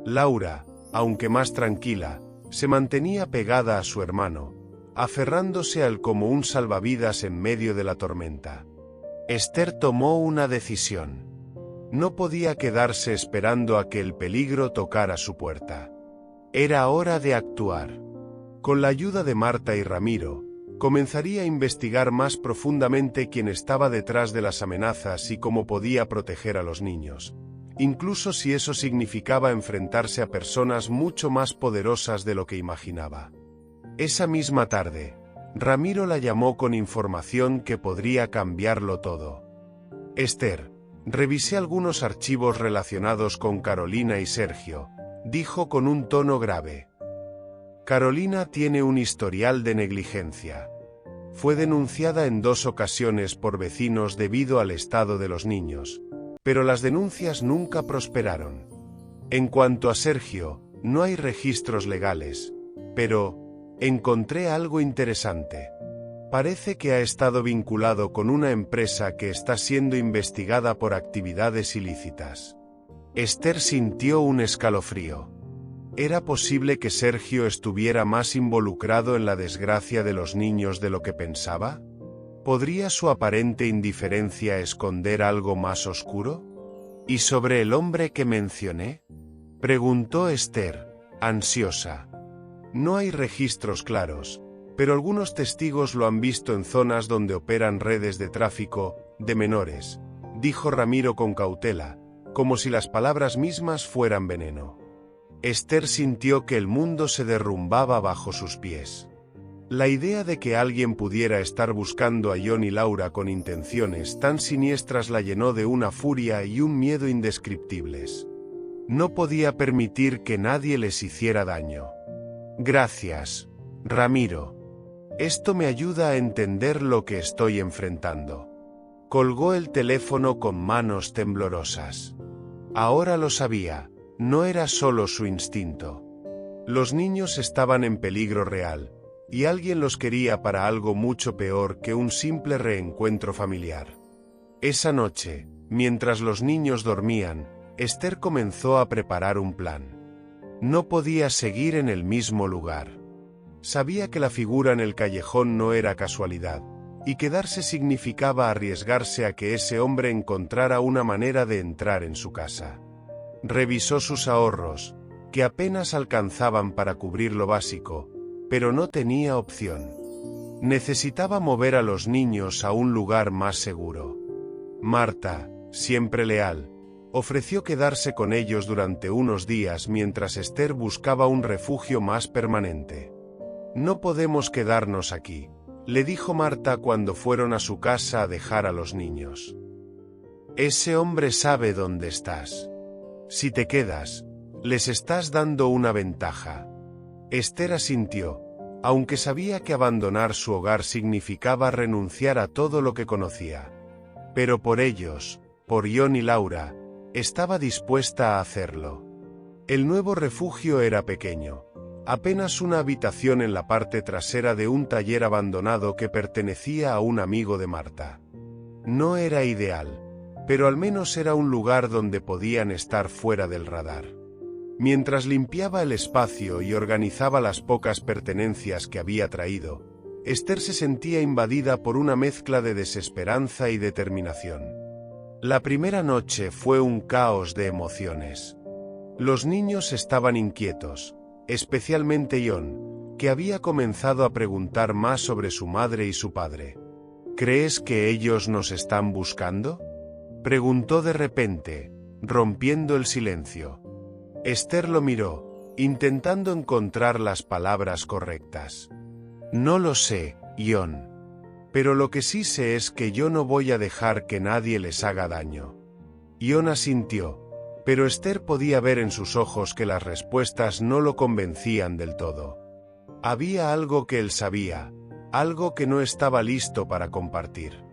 Laura, aunque más tranquila, se mantenía pegada a su hermano, aferrándose a él como un salvavidas en medio de la tormenta. Esther tomó una decisión. No podía quedarse esperando a que el peligro tocara su puerta. Era hora de actuar. Con la ayuda de Marta y Ramiro, comenzaría a investigar más profundamente quién estaba detrás de las amenazas y cómo podía proteger a los niños, incluso si eso significaba enfrentarse a personas mucho más poderosas de lo que imaginaba. Esa misma tarde, Ramiro la llamó con información que podría cambiarlo todo. Esther, revisé algunos archivos relacionados con Carolina y Sergio, dijo con un tono grave. Carolina tiene un historial de negligencia. Fue denunciada en 2 ocasiones por vecinos debido al estado de los niños, pero las denuncias nunca prosperaron. En cuanto a Sergio, no hay registros legales, pero encontré algo interesante. Parece que ha estado vinculado con una empresa que está siendo investigada por actividades ilícitas. Esther sintió un escalofrío. ¿Era posible que Sergio estuviera más involucrado en la desgracia de los niños de lo que pensaba? ¿Podría su aparente indiferencia esconder algo más oscuro? ¿Y sobre el hombre que mencioné? Preguntó Esther, ansiosa. No hay registros claros, pero algunos testigos lo han visto en zonas donde operan redes de tráfico de menores, dijo Ramiro con cautela, como si las palabras mismas fueran veneno. Esther sintió que el mundo se derrumbaba bajo sus pies. La idea de que alguien pudiera estar buscando a John y Laura con intenciones tan siniestras la llenó de una furia y un miedo indescriptibles. No podía permitir que nadie les hiciera daño. Gracias, Ramiro. Esto me ayuda a entender lo que estoy enfrentando. Colgó el teléfono con manos temblorosas. Ahora lo sabía. No era solo su instinto. Los niños estaban en peligro real, y alguien los quería para algo mucho peor que un simple reencuentro familiar. Esa noche, mientras los niños dormían, Esther comenzó a preparar un plan. No podía seguir en el mismo lugar. Sabía que la figura en el callejón no era casualidad, y quedarse significaba arriesgarse a que ese hombre encontrara una manera de entrar en su casa. Revisó sus ahorros, que apenas alcanzaban para cubrir lo básico, pero no tenía opción. Necesitaba mover a los niños a un lugar más seguro. Marta, siempre leal, ofreció quedarse con ellos durante unos días mientras Esther buscaba un refugio más permanente. No podemos quedarnos aquí, le dijo Marta cuando fueron a su casa a dejar a los niños. Ese hombre sabe dónde estás. Si te quedas, les estás dando una ventaja. Esther asintió, aunque sabía que abandonar su hogar significaba renunciar a todo lo que conocía. Pero por ellos, por John y Laura, estaba dispuesta a hacerlo. El nuevo refugio era pequeño, apenas una habitación en la parte trasera de un taller abandonado que pertenecía a un amigo de Marta. No era ideal, pero al menos era un lugar donde podían estar fuera del radar. Mientras limpiaba el espacio y organizaba las pocas pertenencias que había traído, Esther se sentía invadida por una mezcla de desesperanza y determinación. La primera noche fue un caos de emociones. Los niños estaban inquietos, especialmente John, que había comenzado a preguntar más sobre su madre y su padre. ¿Crees que ellos nos están buscando? Preguntó de repente, rompiendo el silencio. Esther lo miró, intentando encontrar las palabras correctas. No lo sé, Ion. Pero lo que sí sé es que yo no voy a dejar que nadie les haga daño. Ion asintió, pero Esther podía ver en sus ojos que las respuestas no lo convencían del todo. Había algo que él sabía, algo que no estaba listo para compartir.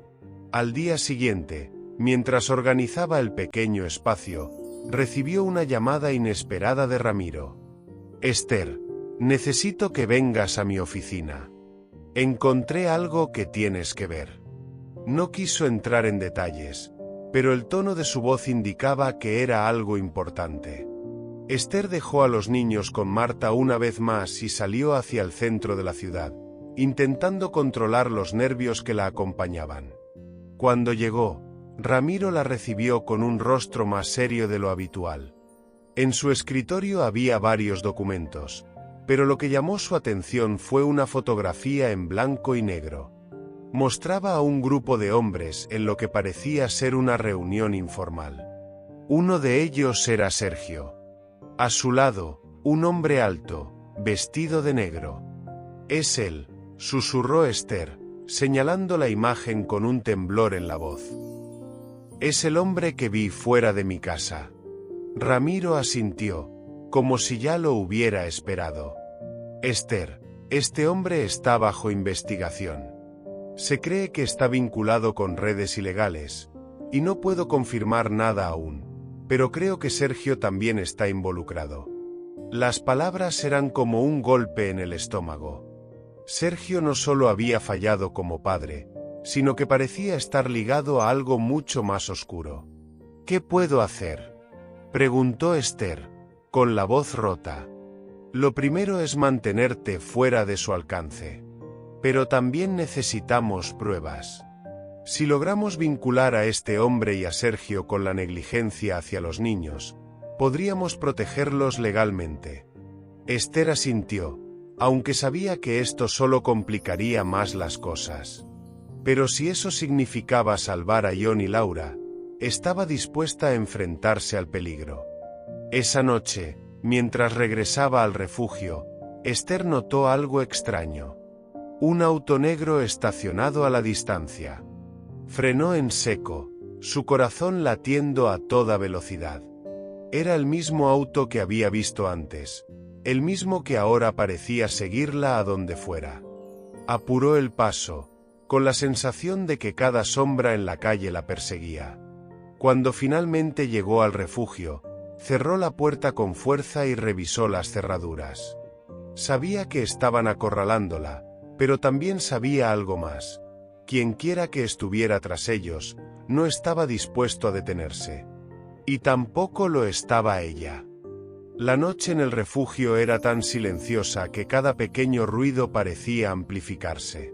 Al día siguiente, mientras organizaba el pequeño espacio, recibió una llamada inesperada de Ramiro. Esther, necesito que vengas a mi oficina. Encontré algo que tienes que ver. No quiso entrar en detalles, pero el tono de su voz indicaba que era algo importante. Esther dejó a los niños con Marta una vez más y salió hacia el centro de la ciudad, intentando controlar los nervios que la acompañaban. Cuando llegó, Ramiro la recibió con un rostro más serio de lo habitual. En su escritorio había varios documentos, pero lo que llamó su atención fue una fotografía en blanco y negro. Mostraba a un grupo de hombres en lo que parecía ser una reunión informal. Uno de ellos era Sergio. A su lado, un hombre alto, vestido de negro. «Es él», susurró Esther, señalando la imagen con un temblor en la voz. «Es el hombre que vi fuera de mi casa». Ramiro asintió, como si ya lo hubiera esperado. «Esther, este hombre está bajo investigación. Se cree que está vinculado con redes ilegales, y no puedo confirmar nada aún, pero creo que Sergio también está involucrado». Las palabras eran como un golpe en el estómago. Sergio no solo había fallado como padre, sino que parecía estar ligado a algo mucho más oscuro. «¿Qué puedo hacer?», preguntó Esther, con la voz rota. «Lo primero es mantenerte fuera de su alcance. Pero también necesitamos pruebas. Si logramos vincular a este hombre y a Sergio con la negligencia hacia los niños, podríamos protegerlos legalmente». Esther asintió, aunque sabía que esto solo complicaría más las cosas. Pero si eso significaba salvar a Ion y Laura, estaba dispuesta a enfrentarse al peligro. Esa noche, mientras regresaba al refugio, Esther notó algo extraño. Un auto negro estacionado a la distancia. Frenó en seco, su corazón latiendo a toda velocidad. Era el mismo auto que había visto antes, el mismo que ahora parecía seguirla a donde fuera. Apuró el paso, con la sensación de que cada sombra en la calle la perseguía. Cuando finalmente llegó al refugio, cerró la puerta con fuerza y revisó las cerraduras. Sabía que estaban acorralándola, pero también sabía algo más. Quienquiera que estuviera tras ellos, no estaba dispuesto a detenerse. Y tampoco lo estaba ella. La noche en el refugio era tan silenciosa que cada pequeño ruido parecía amplificarse.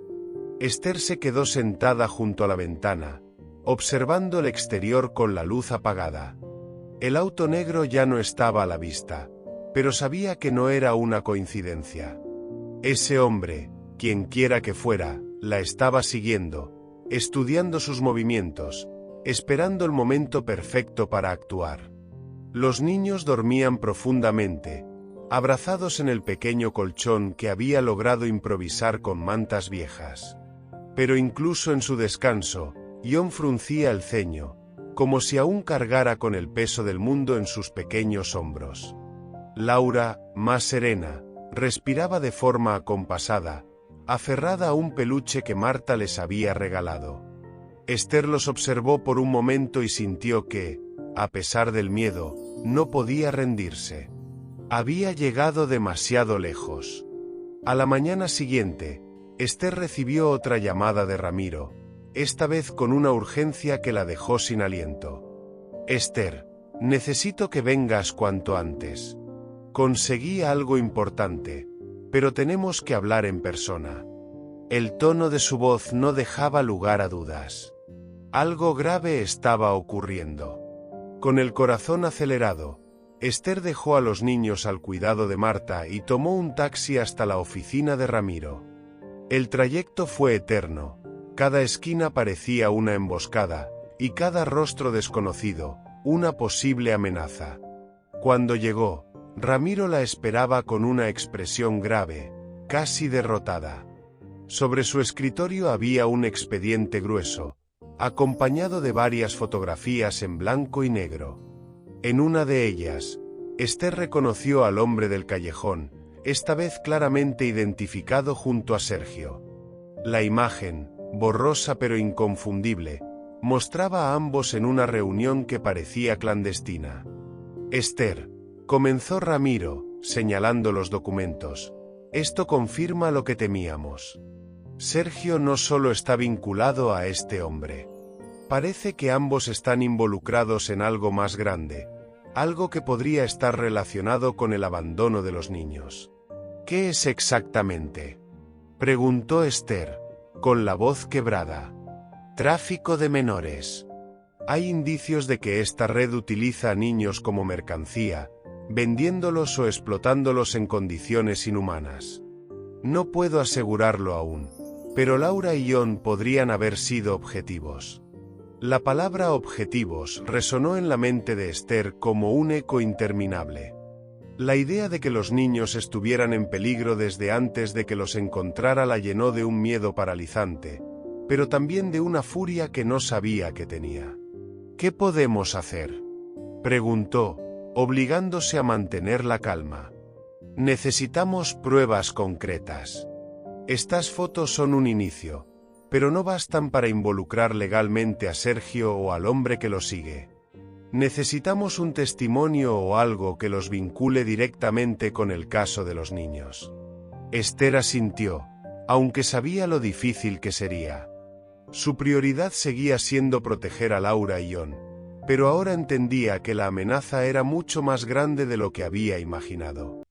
Esther se quedó sentada junto a la ventana, observando el exterior con la luz apagada. El auto negro ya no estaba a la vista, pero sabía que no era una coincidencia. Ese hombre, quienquiera que fuera, la estaba siguiendo, estudiando sus movimientos, esperando el momento perfecto para actuar. Los niños dormían profundamente, abrazados en el pequeño colchón que había logrado improvisar con mantas viejas. Pero incluso en su descanso, Ion fruncía el ceño, como si aún cargara con el peso del mundo en sus pequeños hombros. Laura, más serena, respiraba de forma acompasada, aferrada a un peluche que Marta les había regalado. Esther los observó por un momento y sintió que, a pesar del miedo, no podía rendirse. Había llegado demasiado lejos. A la mañana siguiente, Esther recibió otra llamada de Ramiro, esta vez con una urgencia que la dejó sin aliento. «Esther, necesito que vengas cuanto antes. Conseguí algo importante, pero tenemos que hablar en persona». El tono de su voz no dejaba lugar a dudas. Algo grave estaba ocurriendo. Con el corazón acelerado, Esther dejó a los niños al cuidado de Marta y tomó un taxi hasta la oficina de Ramiro. El trayecto fue eterno, cada esquina parecía una emboscada, y cada rostro desconocido, una posible amenaza. Cuando llegó, Ramiro la esperaba con una expresión grave, casi derrotada. Sobre su escritorio había un expediente grueso, acompañado de varias fotografías en blanco y negro. En una de ellas, Esther reconoció al hombre del callejón, esta vez claramente identificado junto a Sergio. La imagen, borrosa pero inconfundible, mostraba a ambos en una reunión que parecía clandestina. «Esther», comenzó Ramiro, señalando los documentos, «esto confirma lo que temíamos. Sergio no solo está vinculado a este hombre. Parece que ambos están involucrados en algo más grande, algo que podría estar relacionado con el abandono de los niños». «¿Qué es exactamente?», preguntó Esther, con la voz quebrada. «Tráfico de menores. Hay indicios de que esta red utiliza a niños como mercancía, vendiéndolos o explotándolos en condiciones inhumanas. No puedo asegurarlo aún, pero Laura y John podrían haber sido objetivos». La palabra objetivos resonó en la mente de Esther como un eco interminable. La idea de que los niños estuvieran en peligro desde antes de que los encontrara la llenó de un miedo paralizante, pero también de una furia que no sabía que tenía. «¿Qué podemos hacer?», preguntó, obligándose a mantener la calma. «Necesitamos pruebas concretas. Estas fotos son un inicio, pero no bastan para involucrar legalmente a Sergio o al hombre que lo sigue. Necesitamos un testimonio o algo que los vincule directamente con el caso de los niños». Esther asintió, aunque sabía lo difícil que sería. Su prioridad seguía siendo proteger a Laura y John, pero ahora entendía que la amenaza era mucho más grande de lo que había imaginado.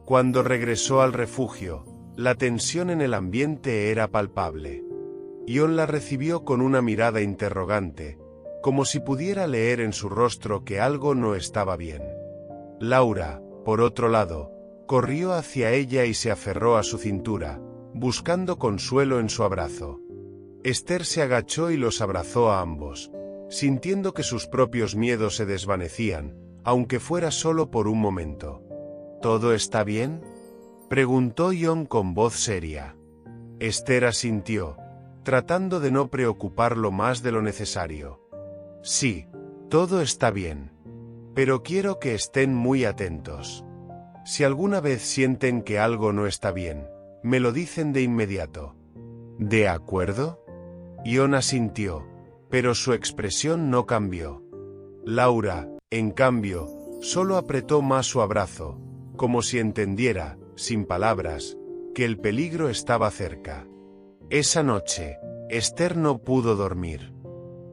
Cuando regresó al refugio, la tensión en el ambiente era palpable. John la recibió con una mirada interrogante, como si pudiera leer en su rostro que algo no estaba bien. Laura, por otro lado, corrió hacia ella y se aferró a su cintura, buscando consuelo en su abrazo. Esther se agachó y los abrazó a ambos, sintiendo que sus propios miedos se desvanecían, aunque fuera solo por un momento. «¿Todo está bien?», preguntó John con voz seria. Esther asintió, tratando de no preocuparlo más de lo necesario. «Sí, todo está bien. Pero quiero que estén muy atentos. Si alguna vez sienten que algo no está bien, me lo dicen de inmediato». «¿De acuerdo?». John asintió, pero su expresión no cambió. Laura, en cambio, solo apretó más su abrazo, como si entendiera, sin palabras, que el peligro estaba cerca. Esa noche, Esther no pudo dormir.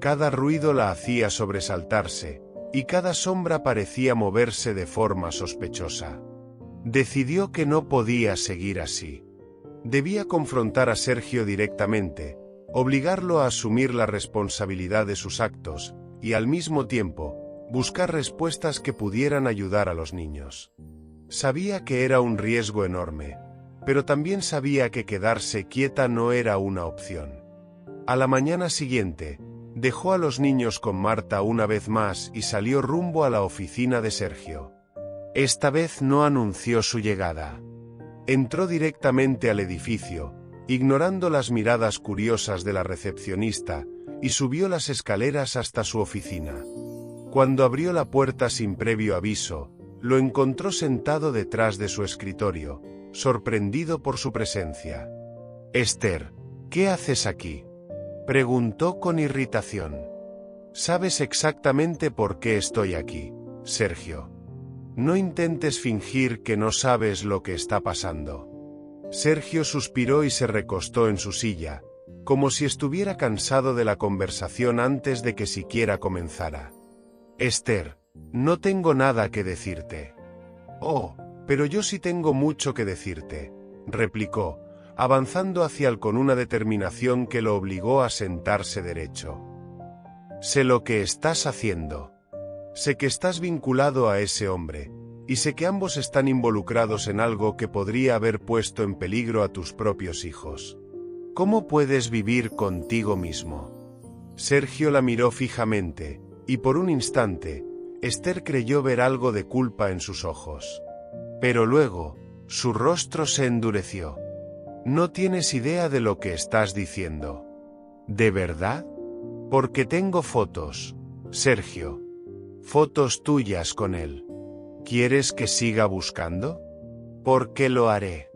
Cada ruido la hacía sobresaltarse, y cada sombra parecía moverse de forma sospechosa. Decidió que no podía seguir así. Debía confrontar a Sergio directamente, obligarlo a asumir la responsabilidad de sus actos, y al mismo tiempo, buscar respuestas que pudieran ayudar a los niños. Sabía que era un riesgo enorme, pero también sabía que quedarse quieta no era una opción. A la mañana siguiente, dejó a los niños con Marta una vez más y salió rumbo a la oficina de Sergio. Esta vez no anunció su llegada. Entró directamente al edificio, ignorando las miradas curiosas de la recepcionista, y subió las escaleras hasta su oficina. Cuando abrió la puerta sin previo aviso, lo encontró sentado detrás de su escritorio, sorprendido por su presencia. «Esther, ¿qué haces aquí?», preguntó con irritación. «Sabes exactamente por qué estoy aquí, Sergio. No intentes fingir que no sabes lo que está pasando». Sergio suspiró y se recostó en su silla, como si estuviera cansado de la conversación antes de que siquiera comenzara. «Esther, no tengo nada que decirte». «Oh, pero yo sí tengo mucho que decirte», replicó, avanzando hacia él con una determinación que lo obligó a sentarse derecho. «Sé lo que estás haciendo. Sé que estás vinculado a ese hombre, y sé que ambos están involucrados en algo que podría haber puesto en peligro a tus propios hijos. ¿Cómo puedes vivir contigo mismo? Sergio la miró fijamente, y por un instante, Esther creyó ver algo de culpa en sus ojos. Pero luego, su rostro se endureció. No tienes idea de lo que estás diciendo. ¿De verdad? Porque tengo fotos, Sergio. Fotos tuyas con él. ¿Quieres que siga buscando? Porque lo haré.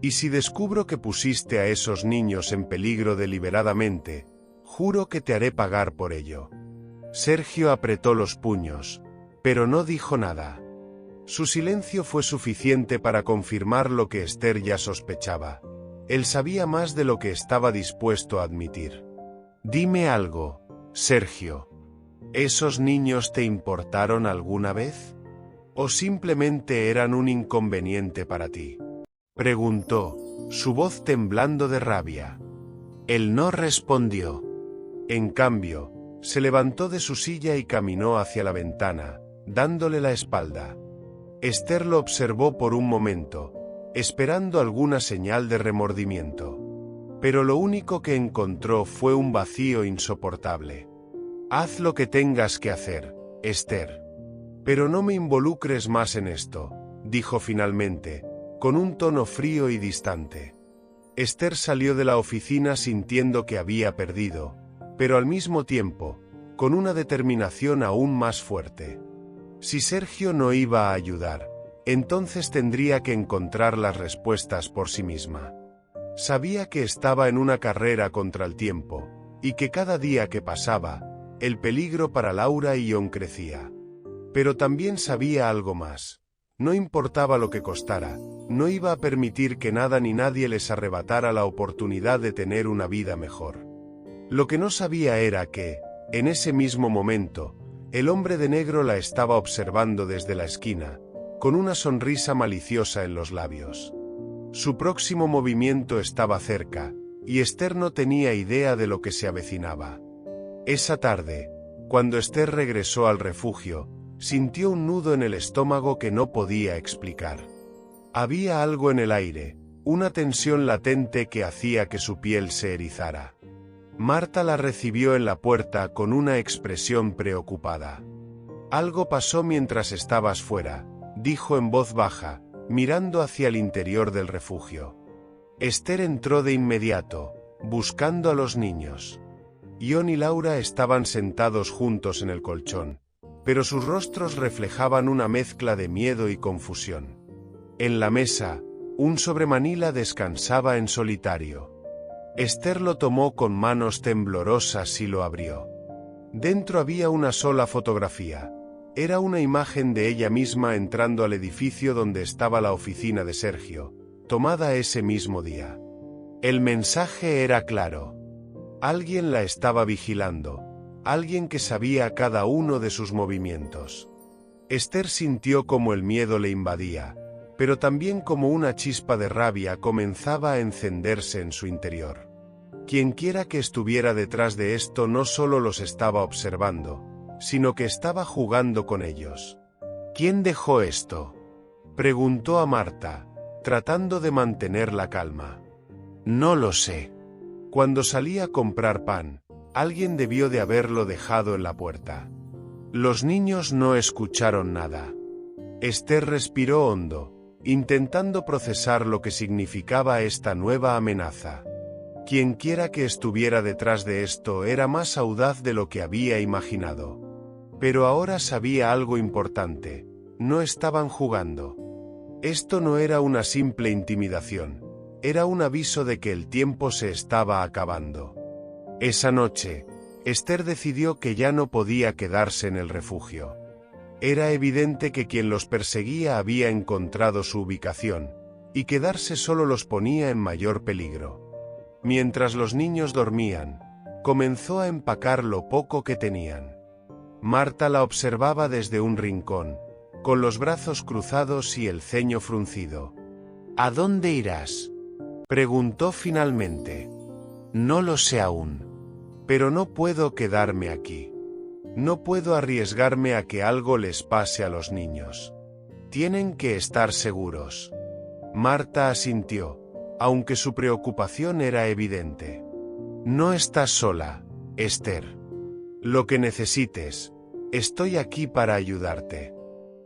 Y si descubro que pusiste a esos niños en peligro deliberadamente, juro que te haré pagar por ello. Sergio apretó los puños, pero no dijo nada. Su silencio fue suficiente para confirmar lo que Esther ya sospechaba. Él sabía más de lo que estaba dispuesto a admitir. Dime algo, Sergio. ¿Esos niños te importaron alguna vez? ¿O simplemente eran un inconveniente para ti? Preguntó, su voz temblando de rabia. Él no respondió. En cambio, se levantó de su silla y caminó hacia la ventana, dándole la espalda. Esther lo observó por un momento, esperando alguna señal de remordimiento. Pero lo único que encontró fue un vacío insoportable. Haz lo que tengas que hacer, Esther. Pero no me involucres más en esto, dijo finalmente, con un tono frío y distante. Esther salió de la oficina sintiendo que había perdido, pero al mismo tiempo, con una determinación aún más fuerte. Si Sergio no iba a ayudar, entonces tendría que encontrar las respuestas por sí misma. Sabía que estaba en una carrera contra el tiempo, y que cada día que pasaba, el peligro para Laura y John crecía. Pero también sabía algo más. No importaba lo que costara, no iba a permitir que nada ni nadie les arrebatara la oportunidad de tener una vida mejor. Lo que no sabía era que, en ese mismo momento, el hombre de negro la estaba observando desde la esquina, con una sonrisa maliciosa en los labios. Su próximo movimiento estaba cerca, y Esther no tenía idea de lo que se avecinaba. Esa tarde, cuando Esther regresó al refugio, sintió un nudo en el estómago que no podía explicar. Había algo en el aire, una tensión latente que hacía que su piel se erizara. Marta la recibió en la puerta con una expresión preocupada. Algo pasó mientras estabas fuera, dijo en voz baja, mirando hacia el interior del refugio. Esther entró de inmediato, buscando a los niños. John y Laura estaban sentados juntos en el colchón, pero sus rostros reflejaban una mezcla de miedo y confusión. En la mesa, un sobremanila descansaba en solitario. Esther lo tomó con manos temblorosas y lo abrió. Dentro había una sola fotografía. Era una imagen de ella misma entrando al edificio donde estaba la oficina de Sergio, tomada ese mismo día. El mensaje era claro. Alguien la estaba vigilando, alguien que sabía cada uno de sus movimientos. Esther sintió como el miedo le invadía, pero también como una chispa de rabia comenzaba a encenderse en su interior. Quienquiera que estuviera detrás de esto no solo los estaba observando, sino que estaba jugando con ellos. ¿Quién dejó esto?, preguntó a Marta, tratando de mantener la calma. No lo sé. Cuando salí a comprar pan, alguien debió de haberlo dejado en la puerta. Los niños no escucharon nada. Esther respiró hondo, intentando procesar lo que significaba esta nueva amenaza. Quienquiera que estuviera detrás de esto era más audaz de lo que había imaginado. Pero ahora sabía algo importante: no estaban jugando. Esto no era una simple intimidación, era un aviso de que el tiempo se estaba acabando. Esa noche, Esther decidió que ya no podía quedarse en el refugio. Era evidente que quien los perseguía había encontrado su ubicación, y quedarse solo los ponía en mayor peligro. Mientras los niños dormían, comenzó a empacar lo poco que tenían. Marta la observaba desde un rincón, con los brazos cruzados y el ceño fruncido. ¿A dónde irás?, preguntó finalmente. No lo sé aún. Pero no puedo quedarme aquí. No puedo arriesgarme a que algo les pase a los niños. Tienen que estar seguros. Marta asintió, aunque su preocupación era evidente. No estás sola, Esther. Lo que necesites. Estoy aquí para ayudarte.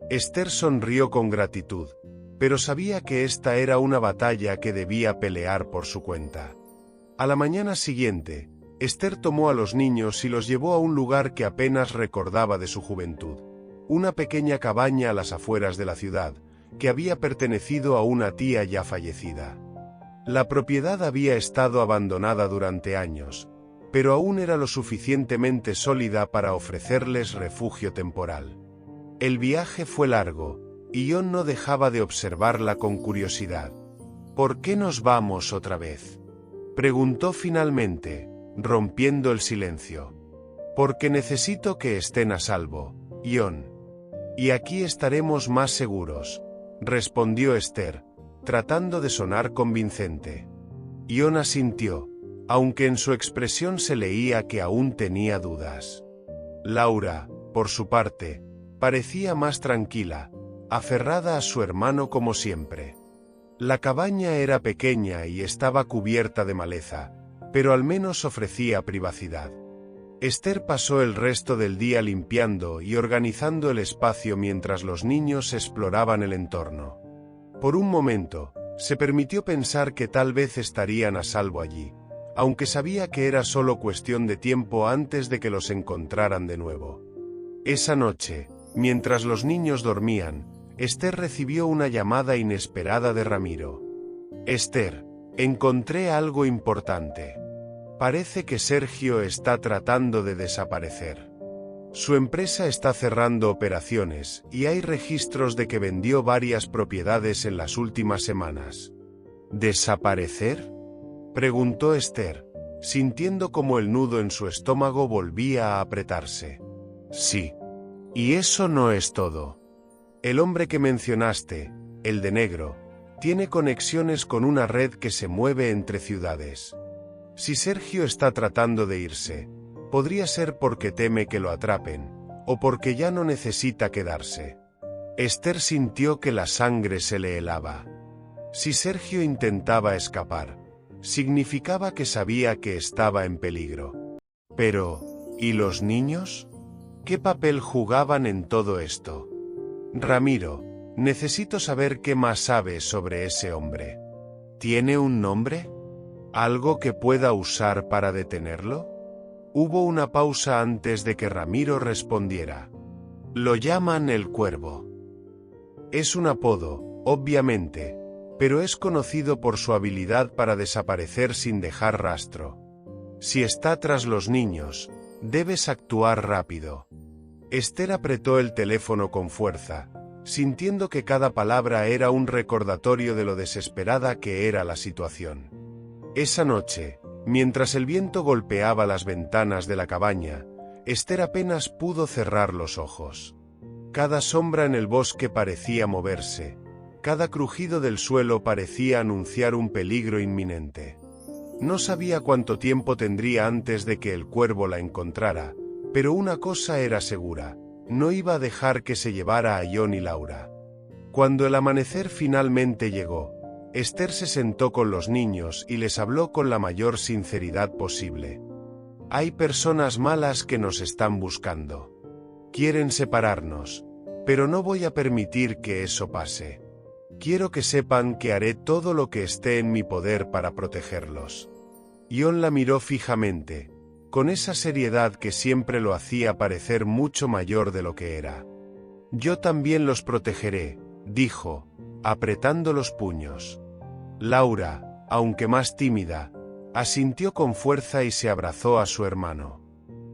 Esther sonrió con gratitud, pero sabía que esta era una batalla que debía pelear por su cuenta. A la mañana siguiente, Esther tomó a los niños y los llevó a un lugar que apenas recordaba de su juventud, una pequeña cabaña a las afueras de la ciudad, que había pertenecido a una tía ya fallecida. La propiedad había estado abandonada durante años, pero aún era lo suficientemente sólida para ofrecerles refugio temporal. El viaje fue largo, y Ion no dejaba de observarla con curiosidad. ¿Por qué nos vamos otra vez?, preguntó finalmente, rompiendo el silencio. Porque necesito que estén a salvo, Ion. Y aquí estaremos más seguros, respondió Esther, tratando de sonar convincente. Ion asintió, aunque en su expresión se leía que aún tenía dudas. Laura, por su parte, parecía más tranquila, aferrada a su hermano como siempre. La cabaña era pequeña y estaba cubierta de maleza, pero al menos ofrecía privacidad. Esther pasó el resto del día limpiando y organizando el espacio mientras los niños exploraban el entorno. Por un momento, se permitió pensar que tal vez estarían a salvo allí, aunque sabía que era solo cuestión de tiempo antes de que los encontraran de nuevo. Esa noche, mientras los niños dormían, Esther recibió una llamada inesperada de Ramiro. Esther, encontré algo importante. Parece que Sergio está tratando de desaparecer. Su empresa está cerrando operaciones y hay registros de que vendió varias propiedades en las últimas semanas. ¿Desaparecer?, preguntó Esther, sintiendo como el nudo en su estómago volvía a apretarse. Sí. Y eso no es todo. El hombre que mencionaste, el de negro, tiene conexiones con una red que se mueve entre ciudades. Si Sergio está tratando de irse, podría ser porque teme que lo atrapen, o porque ya no necesita quedarse. Esther sintió que la sangre se le helaba. Si Sergio intentaba escapar, significaba que sabía que estaba en peligro. Pero, ¿y los niños? ¿Qué papel jugaban en todo esto? Ramiro, necesito saber qué más sabes sobre ese hombre. ¿Tiene un nombre? ¿Algo que pueda usar para detenerlo? Hubo una pausa antes de que Ramiro respondiera. Lo llaman el Cuervo. Es un apodo, obviamente, pero es conocido por su habilidad para desaparecer sin dejar rastro. Si está tras los niños, debes actuar rápido. Esther apretó el teléfono con fuerza, sintiendo que cada palabra era un recordatorio de lo desesperada que era la situación. Esa noche, mientras el viento golpeaba las ventanas de la cabaña, Esther apenas pudo cerrar los ojos. Cada sombra en el bosque parecía moverse, cada crujido del suelo parecía anunciar un peligro inminente. No sabía cuánto tiempo tendría antes de que el cuervo la encontrara, pero una cosa era segura, no iba a dejar que se llevara a Ion y Laura. Cuando el amanecer finalmente llegó, Esther se sentó con los niños y les habló con la mayor sinceridad posible. Hay personas malas que nos están buscando. Quieren separarnos, pero no voy a permitir que eso pase. Quiero que sepan que haré todo lo que esté en mi poder para protegerlos. Ion la miró fijamente, con esa seriedad que siempre lo hacía parecer mucho mayor de lo que era. Yo también los protegeré, dijo, apretando los puños. Laura, aunque más tímida, asintió con fuerza y se abrazó a su hermano.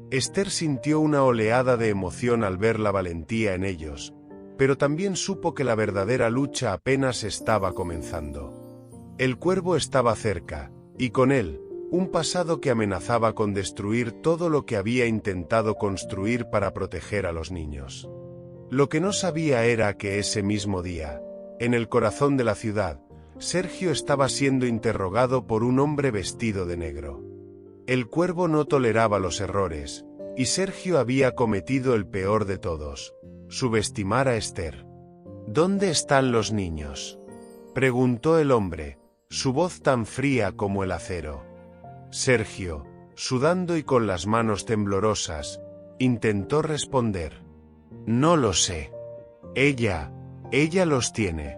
Esther sintió una oleada de emoción al ver la valentía en ellos, pero también supo que la verdadera lucha apenas estaba comenzando. El cuervo estaba cerca, y con él, un pasado que amenazaba con destruir todo lo que había intentado construir para proteger a los niños. Lo que no sabía era que ese mismo día, en el corazón de la ciudad, Sergio estaba siendo interrogado por un hombre vestido de negro. El cuervo no toleraba los errores, y Sergio había cometido el peor de todos: subestimar a Esther. ¿Dónde están los niños?, preguntó el hombre, su voz tan fría como el acero. Sergio, Sudando y con las manos temblorosas, intentó responder. No lo sé. Ella los tiene.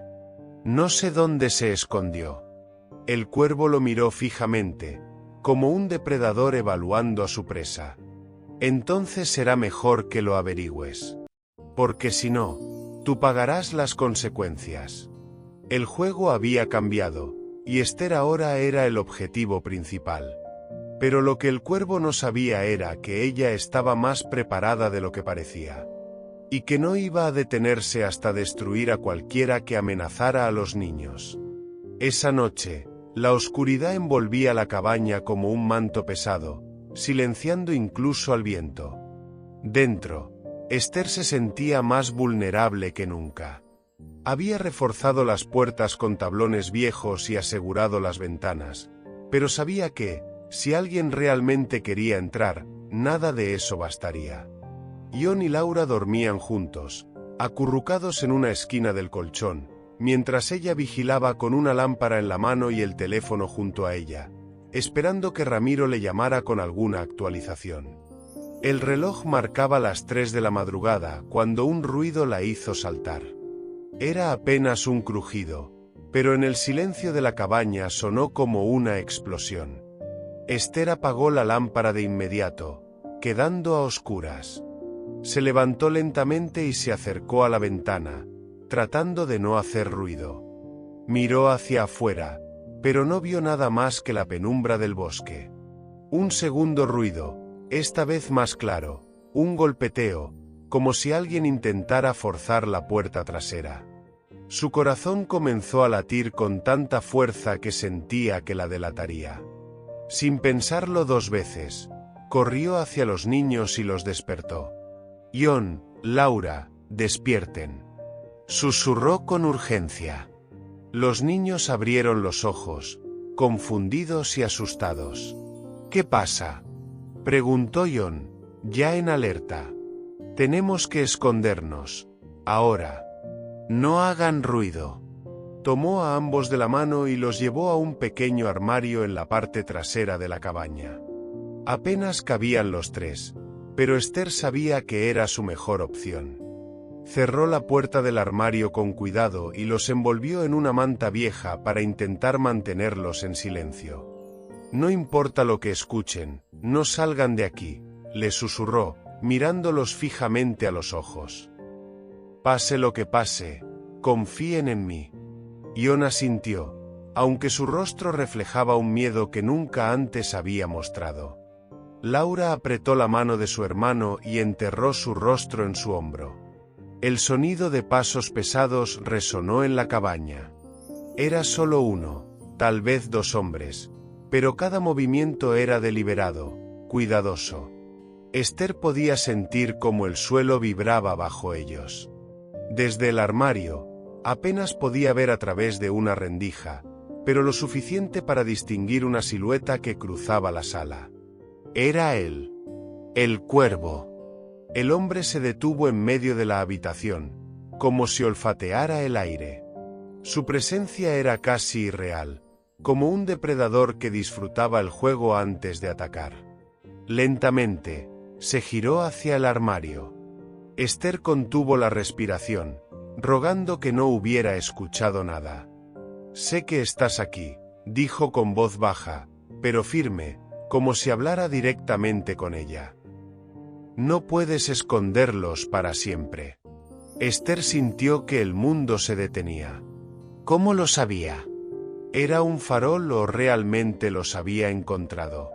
No sé dónde se escondió. El cuervo lo miró fijamente, como un depredador evaluando a su presa. Entonces será mejor que lo averigües. Porque si no, tú pagarás las consecuencias. El juego había cambiado, y Esther ahora era el objetivo principal. Pero lo que el cuervo no sabía era que ella estaba más preparada de lo que parecía. Y que no iba a detenerse hasta destruir a cualquiera que amenazara a los niños. Esa noche, la oscuridad envolvía la cabaña como un manto pesado, silenciando incluso al viento. Dentro, Esther se sentía más vulnerable que nunca. Había reforzado las puertas con tablones viejos y asegurado las ventanas, pero sabía que, si alguien realmente quería entrar, nada de eso bastaría. John y Laura dormían juntos, acurrucados en una esquina del colchón, mientras ella vigilaba con una lámpara en la mano y el teléfono junto a ella, esperando que Ramiro le llamara con alguna actualización. El reloj marcaba las 3 de la madrugada cuando un ruido la hizo saltar. Era apenas un crujido, pero en el silencio de la cabaña sonó como una explosión. Esther apagó la lámpara de inmediato, quedando a oscuras. Se levantó lentamente y se acercó a la ventana, tratando de no hacer ruido. Miró hacia afuera, pero no vio nada más que la penumbra del bosque. Un segundo ruido, esta vez más claro, un golpeteo, como si alguien intentara forzar la puerta trasera. Su corazón comenzó a latir con tanta fuerza que sentía que la delataría. Sin pensarlo 2 veces, corrió hacia los niños y los despertó. John, Laura, despierten. Susurró con urgencia. Los niños abrieron los ojos, confundidos y asustados. ¿Qué pasa?, preguntó John, ya en alerta. Tenemos que escondernos, ahora. No hagan ruido. Tomó a ambos de la mano y los llevó a un pequeño armario en la parte trasera de la cabaña. Apenas cabían los 3, pero Esther sabía que era su mejor opción. Cerró la puerta del armario con cuidado y los envolvió en una manta vieja para intentar mantenerlos en silencio. No importa lo que escuchen, no salgan de aquí, le susurró, mirándolos fijamente a los ojos. Pase lo que pase, confíen en mí. John asintió, aunque su rostro reflejaba un miedo que nunca antes había mostrado. Laura apretó la mano de su hermano y enterró su rostro en su hombro. El sonido de pasos pesados resonó en la cabaña. Era solo uno, tal vez 2 hombres, pero cada movimiento era deliberado, cuidadoso. Esther podía sentir cómo el suelo vibraba bajo ellos. Desde el armario, apenas podía ver a través de una rendija, pero lo suficiente para distinguir una silueta que cruzaba la sala. Era él. El cuervo. El hombre se detuvo en medio de la habitación, como si olfateara el aire. Su presencia era casi irreal, como un depredador que disfrutaba el juego antes de atacar. Lentamente, se giró hacia el armario. Esther contuvo la respiración, rogando que no hubiera escuchado nada. Sé que estás aquí, dijo con voz baja, pero firme, como si hablara directamente con ella. No puedes esconderlos para siempre. Esther sintió que el mundo se detenía. ¿Cómo lo sabía? ¿Era un farol o realmente los había encontrado?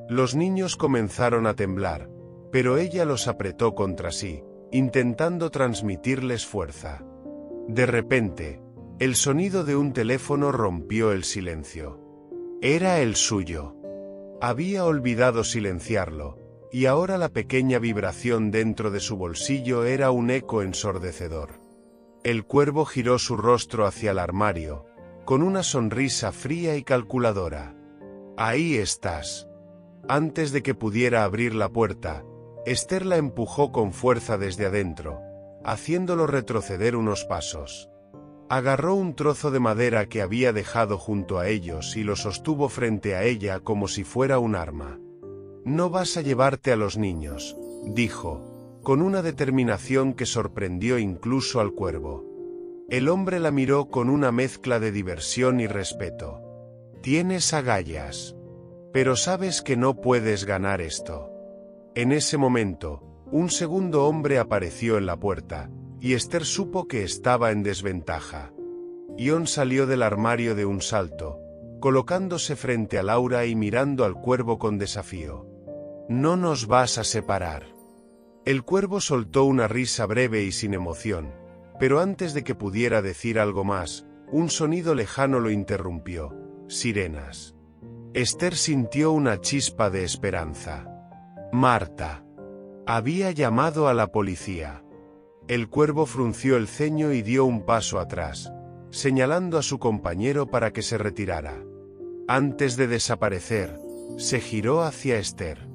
Los niños comenzaron a temblar, pero ella los apretó contra sí, intentando transmitirles fuerza. De repente, el sonido de un teléfono rompió el silencio. Era el suyo. Había olvidado silenciarlo, y ahora la pequeña vibración dentro de su bolsillo era un eco ensordecedor. El cuervo giró su rostro hacia el armario, con una sonrisa fría y calculadora. Ahí estás. Antes de que pudiera abrir la puerta, Esther la empujó con fuerza desde adentro, haciéndolo retroceder unos pasos. Agarró un trozo de madera que había dejado junto a ellos y lo sostuvo frente a ella como si fuera un arma. No vas a llevarte a los niños, dijo, con una determinación que sorprendió incluso al cuervo. El hombre la miró con una mezcla de diversión y respeto. Tienes agallas. Pero sabes que no puedes ganar esto. En ese momento, un segundo hombre apareció en la puerta, y Esther supo que estaba en desventaja. Ion salió del armario de un salto, colocándose frente a Laura y mirando al cuervo con desafío. No nos vas a separar. El cuervo soltó una risa breve y sin emoción, pero antes de que pudiera decir algo más, un sonido lejano lo interrumpió. Sirenas. Esther sintió una chispa de esperanza. Marta. Había llamado a la policía. El cuervo frunció el ceño y dio un paso atrás, señalando a su compañero para que se retirara. Antes de desaparecer, se giró hacia Esther.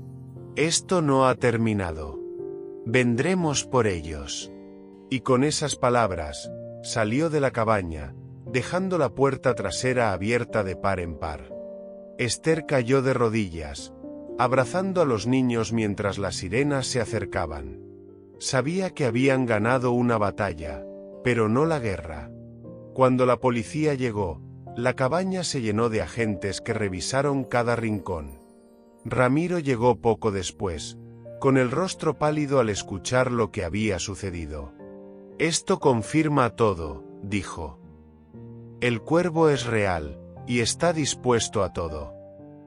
Esto no ha terminado. Vendremos por ellos. Y con esas palabras, salió de la cabaña, dejando la puerta trasera abierta de par en par. Esther cayó de rodillas, abrazando a los niños mientras las sirenas se acercaban. Sabía que habían ganado una batalla, pero no la guerra. Cuando la policía llegó, la cabaña se llenó de agentes que revisaron cada rincón. Ramiro llegó poco después, con el rostro pálido al escuchar lo que había sucedido. Esto confirma todo, dijo. El cuervo es real, y está dispuesto a todo.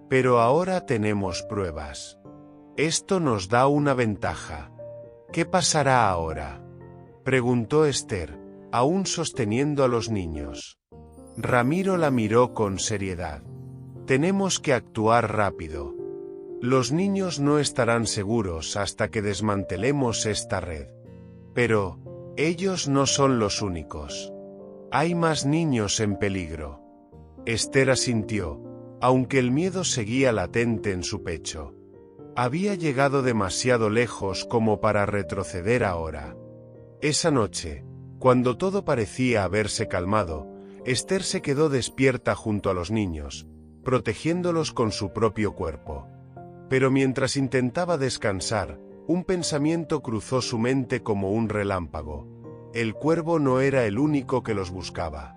Pero ahora tenemos pruebas. Esto nos da una ventaja. ¿Qué pasará ahora?, preguntó Esther, aún sosteniendo a los niños. Ramiro la miró con seriedad. Tenemos que actuar rápido. Los niños no estarán seguros hasta que desmantelemos esta red. Pero, ellos no son los únicos. Hay más niños en peligro. Esther asintió, aunque el miedo seguía latente en su pecho. Había llegado demasiado lejos como para retroceder ahora. Esa noche, cuando todo parecía haberse calmado, Esther se quedó despierta junto a los niños, protegiéndolos con su propio cuerpo. Pero mientras intentaba descansar, un pensamiento cruzó su mente como un relámpago. El cuervo no era el único que los buscaba.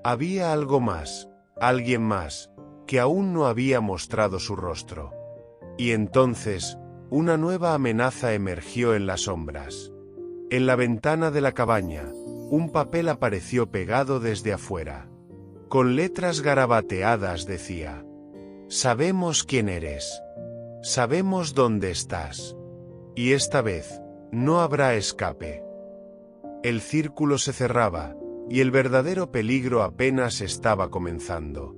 Había algo más, alguien más, que aún no había mostrado su rostro. Y entonces, una nueva amenaza emergió en las sombras. En la ventana de la cabaña, un papel apareció pegado desde afuera. Con letras garabateadas decía: Sabemos quién eres. Sabemos dónde estás. Y esta vez, no habrá escape. El círculo se cerraba, y el verdadero peligro apenas estaba comenzando.